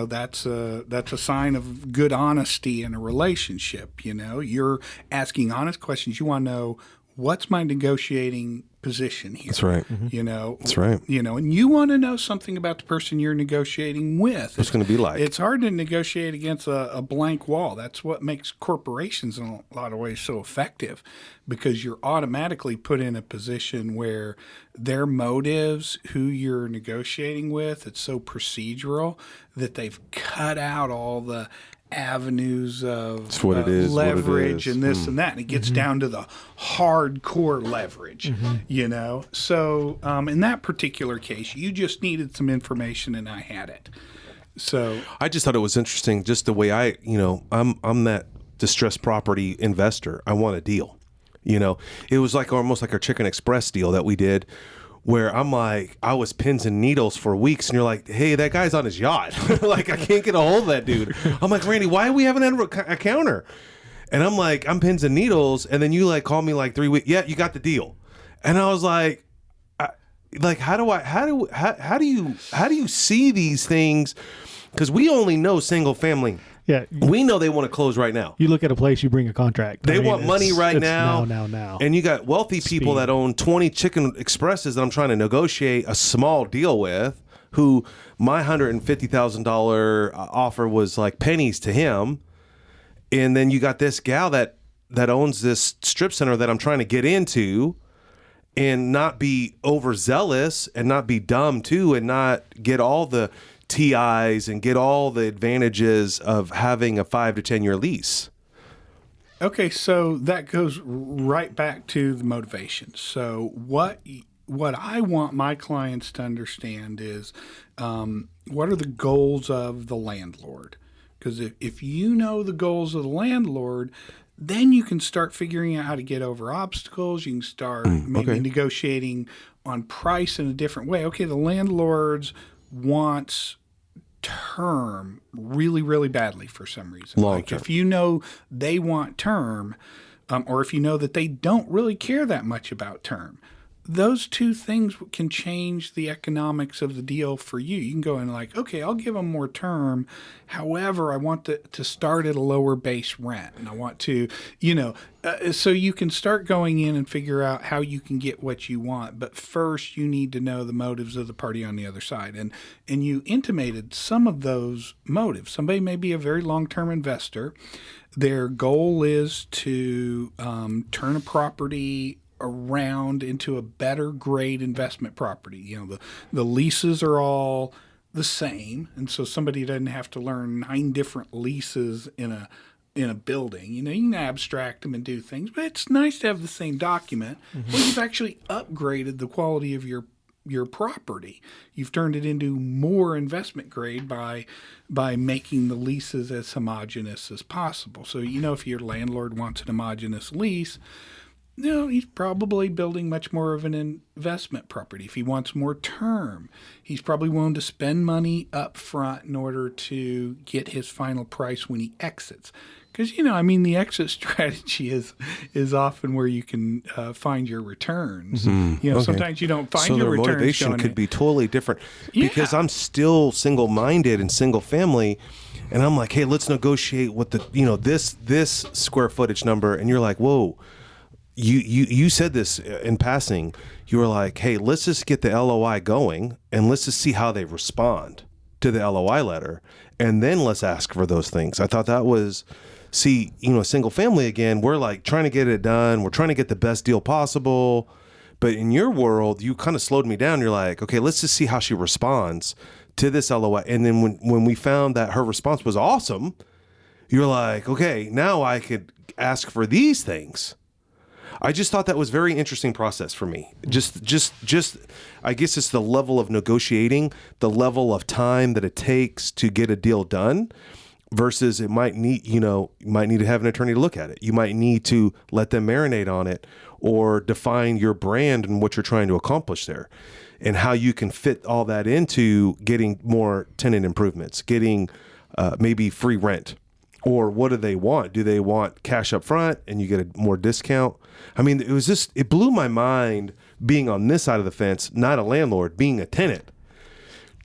that's a sign of good honesty in a relationship. You're asking honest questions. You want to know, what's my negotiating position here? That's right. That's right. And you want to know something about the person you're negotiating with. What's going to be like? It's hard to negotiate against a blank wall. That's what makes corporations in a lot of ways so effective, because you're automatically put in a position where their motives, who you're negotiating with, it's so procedural that they've cut out all the avenues of leverage and this and that, and it gets down to the hardcore leverage. So in that particular case, you just needed some information, and I had it. So I just thought it was interesting, just the way I'm that distressed property investor. I want a deal. It was like almost like our Chicken Express deal that we did, where I'm like, I was pins and needles for weeks, and you're like, hey, that guy's on his yacht. Like, I can't get a hold of that dude. I'm like, Randy, why we haven't had a counter? And I'm like, I'm pins and needles, and then you call me 3 weeks. Yeah, you got the deal. And I was like, how do you see these things? Because we only know single family. Yeah, we know they want to close right now. You look at a place, you bring a contract. They want money right now. Now. And you got wealthy people that own 20 Chicken Expresses that I'm trying to negotiate a small deal with, who my $150,000 offer was like pennies to him. And then you got this gal that owns this strip center that I'm trying to get into, and not be overzealous and not be dumb too, and not get all the TIs and get all the advantages of having a 5 to 10 year lease. Okay, so that goes right back to the motivation. So what I want my clients to understand is what are the goals of the landlord? Because if you know the goals of the landlord, then you can start figuring out how to get over obstacles. You can start maybe negotiating on price in a different way. Okay, the landlords wants term really, really badly for some reason. Long term. If you know they want term, or if you know that they don't really care that much about term, those two things can change the economics of the deal for you. You can go in like, okay, I'll give them more term. However, I want to start at a lower base rent. And I want to, so you can start going in and figure out how you can get what you want. But first, you need to know the motives of the party on the other side. And you intimated some of those motives. Somebody may be a very long-term investor. Their goal is to turn a property around into a better grade investment property. The leases are all the same, and so somebody doesn't have to learn 9 different leases in a building. You can abstract them and do things, but it's nice to have the same document. Well, you've actually upgraded the quality of your property. You've turned it into more investment grade by making the leases as homogeneous as possible. So if your landlord wants an homogeneous lease, he's probably building much more of an investment property. If he wants more term, he's probably willing to spend money up front in order to get his final price when he exits. Because, the exit strategy is often where you can find your returns. Sometimes you don't find your returns. So their motivation could be totally different. Because I'm still single-minded and single-family, and I'm like, hey, let's negotiate what this square footage number. And you're like, whoa. You said this in passing. You were like, hey, let's just get the LOI going and let's just see how they respond to the LOI letter. And then let's ask for those things. I thought that was, single family again, we're like trying to get it done. We're trying to get the best deal possible. But in your world, you kind of slowed me down. You're like, okay, let's just see how she responds to this LOI. And then when we found that her response was awesome, you're like, okay, now I could ask for these things. I just thought that was a very interesting process for me. Just, I guess it's the level of negotiating, the level of time that it takes to get a deal done versus it might need, you might need to have an attorney to look at it. You might need to let them marinate on it or define your brand and what you're trying to accomplish there and how you can fit all that into getting more tenant improvements, getting maybe free rent. Or what do they want? Do they want cash up front and you get a more discount? It blew my mind being on this side of the fence, not a landlord, being a tenant,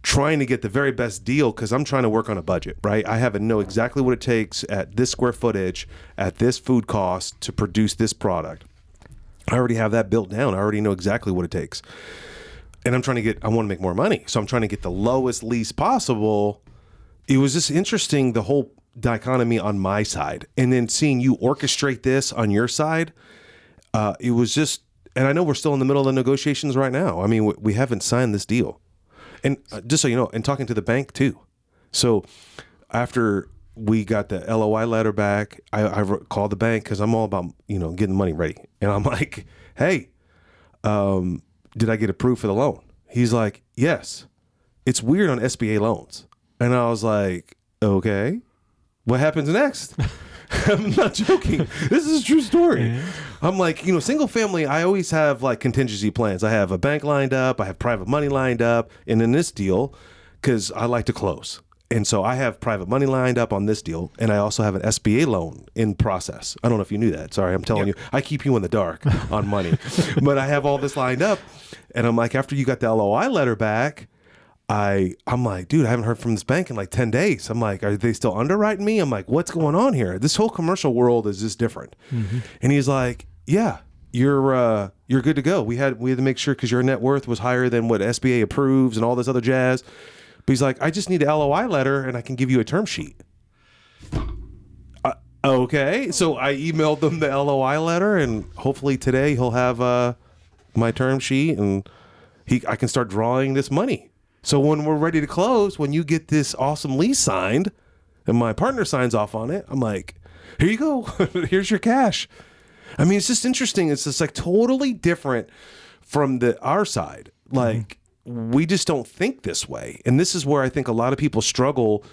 trying to get the very best deal because I'm trying to work on a budget, right? I have to know exactly what it takes at this square footage, at this food cost to produce this product. I already have that built down. I already know exactly what it takes. And I want to make more money. So I'm trying to get the lowest lease possible. It was just interesting, the whole dichotomy on my side, and then seeing you orchestrate this on your side, it was just, and I know we're still in the middle of the negotiations right now. We haven't signed this deal, and just so you know, and talking to the bank too. So after we got the LOI letter back, I called the bank because I'm all about getting the money ready, and I'm like, hey, did I get approved for the loan? He's like, yes. It's weird on SBA loans, and I was like, okay. What happens next? I'm not joking. This is a true story. Yeah. I'm like, single family, I always have like contingency plans. I have a bank lined up. I have private money lined up. And in this deal, because I like to close. And so I have private money lined up on this deal. And I also have an SBA loan in process. I don't know if you knew that. Sorry, I'm telling you. I keep you in the dark on money. But I have all this lined up. And I'm like, after you got the LOI letter back, I'm like, dude, I haven't heard from this bank in like 10 days. I'm like, are they still underwriting me? I'm like, what's going on here? This whole commercial world is just different. Mm-hmm. And he's like, yeah, you're good to go. We had to make sure because your net worth was higher than what SBA approves and all this other jazz. But he's like, I just need an LOI letter and I can give you a term sheet. Okay, so I emailed them the LOI letter, and hopefully today he'll have my term sheet, and I can start drawing this money. So when we're ready to close, when you get this awesome lease signed, and my partner signs off on it, I'm like, here you go, here's your cash. I mean, it's just interesting. It's just like totally different from our side. Like we just don't think this way, and this is where I think a lot of people struggle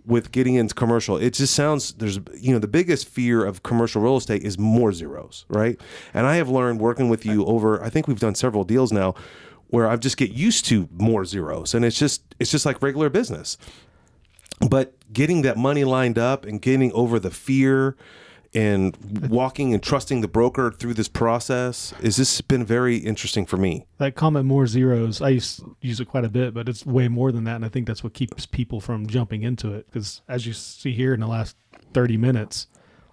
with getting into commercial. It just sounds, the biggest fear of commercial real estate is more zeros, right? And I have learned working with you over, I think we've done several deals now where I just get used to more zeros, and it's just like regular business. But getting that money lined up and getting over the fear and walking and trusting the broker through this process is this been very interesting for me. That comment, more zeros, I use it quite a bit, but it's way more than that. And I think that's what keeps people from jumping into it. Because as you see here in the last 30 minutes,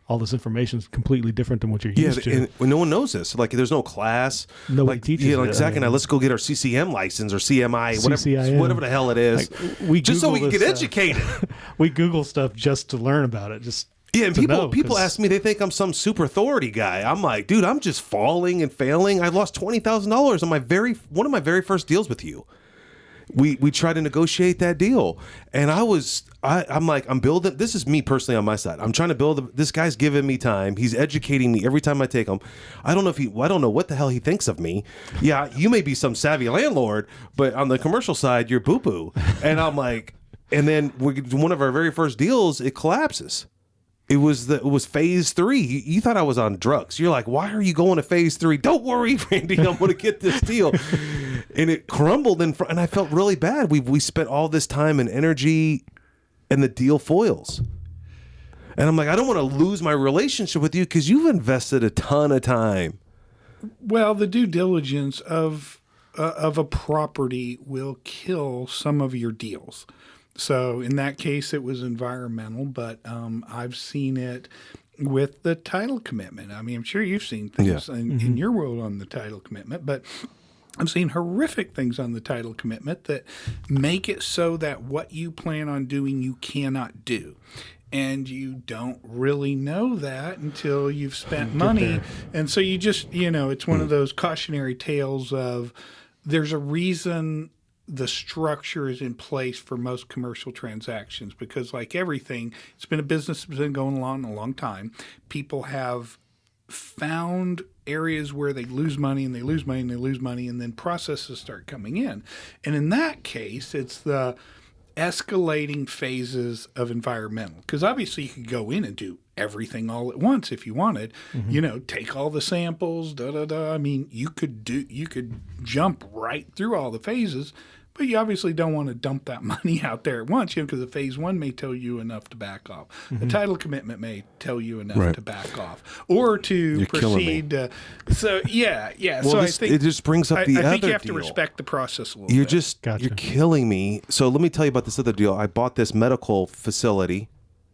all this information is completely different than what you're used to. And no one knows this. Like there's no class. Nobody teaches it. Like Zach and I, let's go get our CCM license or CMI, whatever the hell it is. Like, just so we can get educated. We Google stuff just to learn about it. Yeah, and people ask me, they think I'm some super authority guy. I'm like, dude, I'm just falling and failing. I lost $20,000 on one of my very first deals with you. We tried to negotiate that deal, and I'm like, I'm building. This is me personally on my side. I'm trying to build. This guy's giving me time. He's educating me every time I take him. I don't know what the hell he thinks of me. Yeah, you may be some savvy landlord, but on the commercial side, you're boo boo. And I'm like, and then one of our very first deals, it collapses. It was phase 3. You thought I was on drugs. You're like, why are you going to phase 3? Don't worry, Randy, I'm going to get this deal. And it crumbled in front, and I felt really bad. We spent all this time and energy, and the deal foils. And I'm like, I don't want to lose my relationship with you because you've invested a ton of time. Well, the due diligence of a property will kill some of your deals. So in that case, it was environmental, but I've seen it with the title commitment. I mean, I'm sure you've seen things in your world on the title commitment, but I've seen horrific things on the title commitment that make it so that what you plan on doing, you cannot do. And you don't really know that until you've spent money. And so you just, it's one of those cautionary tales of there's a reason the structure is in place for most commercial transactions, because like everything, it's been a business that's been going on a long time. People have found areas where they lose money and they lose money and they lose money, and then processes start coming in. And in that case, it's the escalating phases of environmental, because obviously you could go in and do everything all at once if you wanted, take all the samples, I mean, you could jump right through all the phases, but you obviously don't want to dump that money out there at once, because the phase 1 may tell you enough to back off. The title commitment may tell you enough to back off, or to proceed. Well, so I think it just brings up the other deal. I think you have to respect the process a little bit. You're killing me. So let me tell you about this other deal. I bought this medical facility.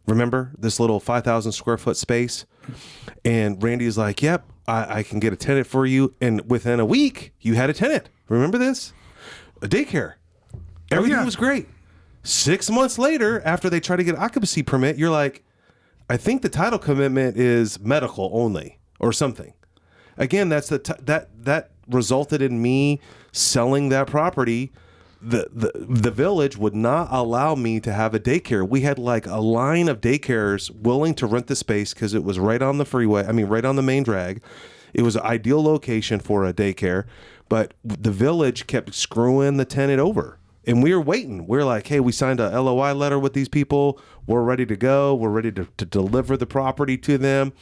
Remember this little 5,000 square foot space? And Randy's like, yep, I can get a tenant for you. And within a week, you had a tenant. Remember this? A daycare. Everything was great. 6 months later, after they try to get an occupancy permit, you're like, I think the title commitment is medical only or something. Again, that's that resulted in me selling that property. The village would not allow me to have a daycare. We had like a line of daycares willing to rent the space because it was right on the freeway. I mean, right on the main drag. It was an ideal location for a daycare, but the village kept screwing the tenant over. And we were waiting. We're like, hey, we signed a LOI letter with these people. We're ready to go. We're ready to deliver the property to them.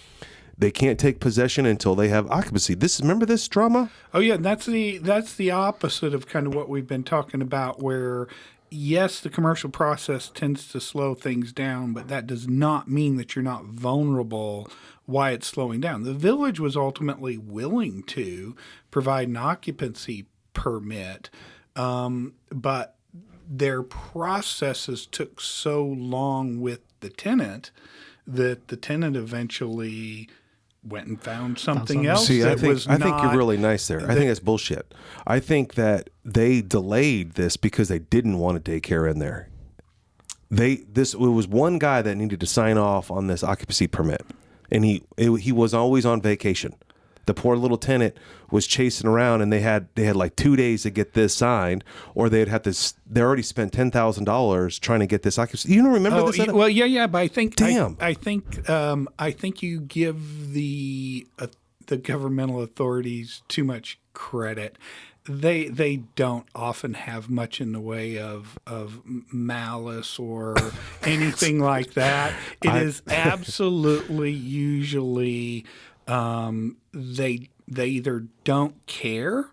They can't take possession until they have occupancy. Remember this drama? Oh yeah, that's the opposite of kind of what we've been talking about, where yes, the commercial process tends to slow things down, but that does not mean that you're not vulnerable why it's slowing down. The village was ultimately willing to provide an occupancy permit, but their processes took so long with the tenant that the tenant eventually went and found something else. See, I think you're really nice there. I think that's bullshit. I think that they delayed this because they didn't want a daycare in there. it was one guy that needed to sign off on this occupancy permit, and he was always on vacation. The poor little tenant was chasing around, and they had like 2 days to get this signed, or they'd have to. They already spent $10,000 trying to get this occupancy. You don't remember this? Well, yeah, but I think Damn. I think you give the governmental authorities too much credit. They don't often have much in the way of malice or anything like that. It is absolutely usually they either don't care,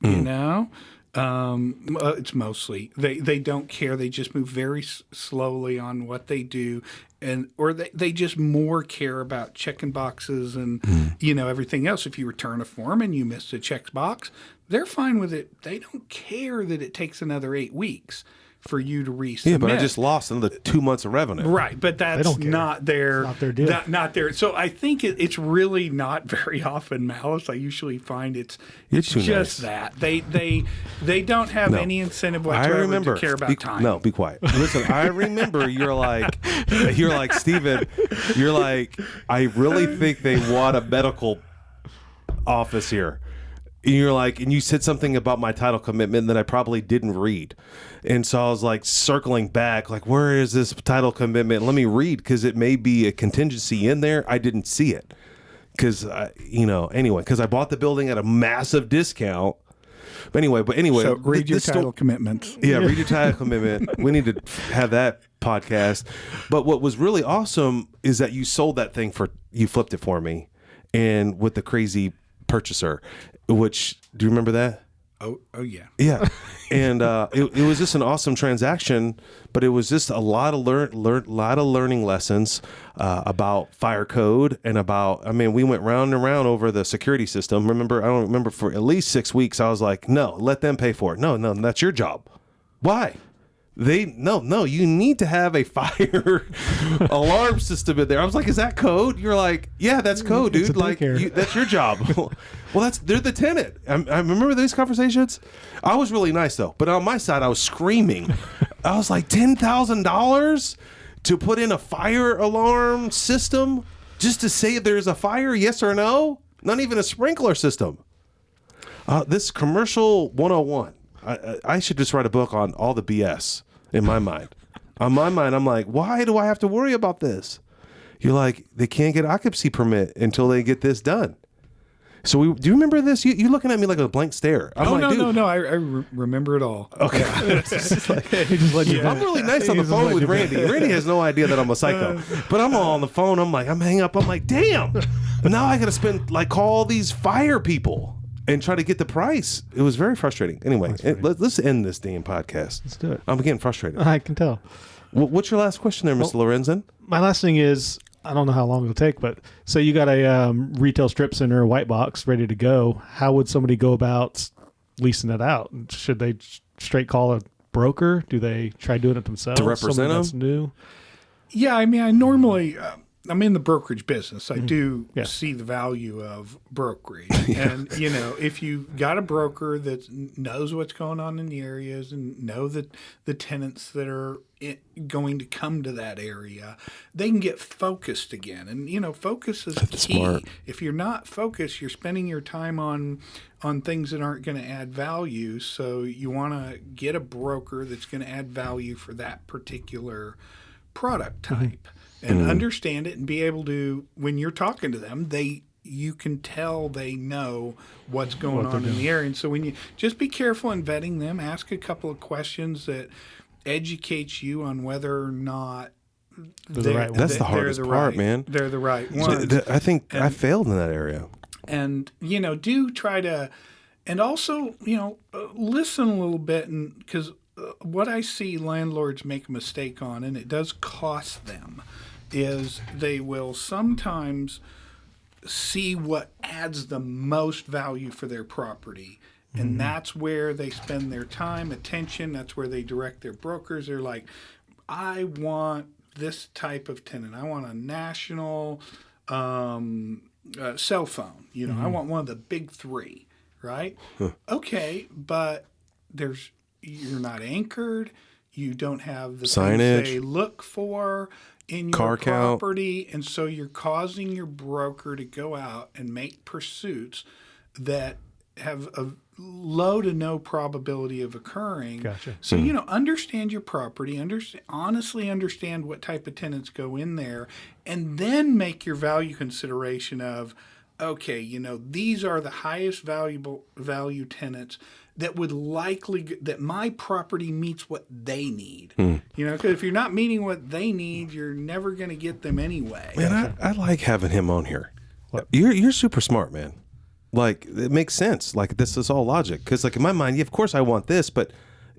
you know. It's mostly they don't care. They just move very slowly on what they do, or they just more care about checking boxes and everything else. If you return a form and you miss a check box, they're fine with it. They don't care that it takes another 8 weeks for you to resubmit. Yeah, but I just lost another 2 months of revenue. Right, but that's not their deal. Not their. So I think it's really not very often malice. I usually find it's just that they don't have any incentive whatsoever to care about time. No, be quiet. Listen, I remember you're like Steven, you're like, I really think they want a medical office here. And you're like, and you said something about my title commitment that I probably didn't read. And so I was like circling back, like, where is this title commitment? Let me read, because it may be a contingency in there. I didn't see it. Because, because I bought the building at a massive discount. But anyway. So read your title commitment. Yeah, read your title commitment. We need to have that podcast. But what was really awesome is that you sold that thing you flipped it for me, and with the crazy purchaser. Which, do you remember that? Oh yeah. Yeah. And it was just an awesome transaction, but it was just a lot of learning lessons about fire code and we went round and round over the security system. I don't remember, for at least 6 weeks, I was like, no, let them pay for it. No, that's your job. Why? No, you need to have a fire alarm system in there. I was like, is that code? You're like, yeah, that's code, dude. Like, that's your job. Well, they're the tenant. I remember these conversations. I was really nice though, but on my side, I was screaming. I was like, $10,000 to put in a fire alarm system just to say if there's a fire, yes or no? Not even a sprinkler system. This commercial 101. I should just write a book on all the BS in my mind. On my mind, I'm like, why do I have to worry about this? You're like, they can't get occupancy permit until they get this done. So do you remember this? You looking at me like a blank stare. I'm no. I remember it all. Okay. I'm really nice on the phone with Randy. Randy has no idea that I'm a psycho. But I'm all on the phone. I'm hanging up. I'm like, damn. Now I got to call these fire people and try to get the price. It was very frustrating. Anyway, let's end this damn podcast. Let's do it. I'm getting frustrated. I can tell. What's your last question there, Mr. Lorenzen? My last thing is, I don't know how long it'll take, but so you got a retail strip center, white box, ready to go. How would somebody go about leasing it out? Should they straight call a broker? Do they try doing it themselves? To represent them? That's new? Yeah, I mean, I normally... I'm in the brokerage business. I do see the value of brokerage. And, if you got a broker that knows what's going on in the areas and know that the tenants that are going to come to that area, they can get focused again. And, focus is key. Smart. If you're not focused, you're spending your time on things that aren't going to add value. So you want to get a broker that's going to add value for that particular product type. And understand it and be able to, when you're talking to them, you can tell they know what's going on in the area. And so when you just be careful in vetting them, ask a couple of questions that educates you on whether or not that's the hardest part, man. They're the right ones. I think I failed in that area. And, do try to, and also, listen a little bit, and because what I see landlords make a mistake on, and it does cost them, is they will sometimes see what adds the most value for their property. And that's where they spend their time, attention. That's where they direct their brokers. They're like, I want this type of tenant. I want a national cell phone. I want one of the big three, right? Okay, but you're not anchored. You don't have the Signage. things they look for in your Car count. property. And so you're causing your broker to go out and make pursuits that have a low to no probability of occurring. Gotcha. So, understand your property, honestly understand what type of tenants go in there, and then make your value consideration of, okay, these are the highest value tenants that would that my property meets what they need. Because if you're not meeting what they need, you're never going to get them anyway. Man, I like having him on here. You're super smart, man. Like, it makes sense. Like, this is all logic. Because, like, in my mind, of course I want this, but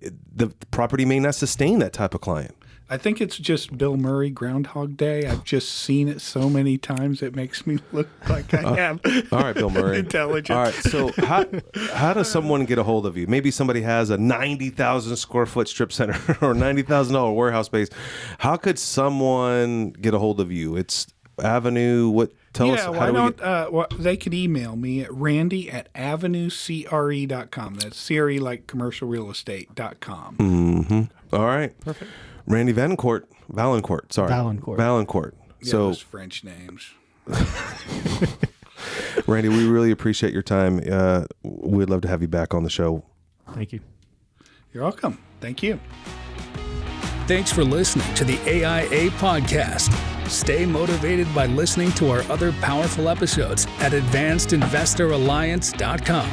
the property may not sustain that type of client. I think it's just Bill Murray Groundhog Day. I've just seen it so many times it makes me look like I have All right, Bill Murray. intelligence. All right, so how does someone get a hold of you? Maybe somebody has a 90,000 square foot strip center or $90,000 warehouse space. How could someone get a hold of you? It's Avenue, what? Tell us. Why don't they could email me at randy@avenuecre.com. That's CRE like commercial real estate.com. Mm-hmm. All right. Perfect. Randy Vaillancourt. Sorry. Vaillancourt. Yeah, So, those French names. Randy, we really appreciate your time. We'd love to have you back on the show. Thank you. You're welcome. Thank you. Thanks for listening to the AIA podcast. Stay motivated by listening to our other powerful episodes at advancedinvestoralliance.com.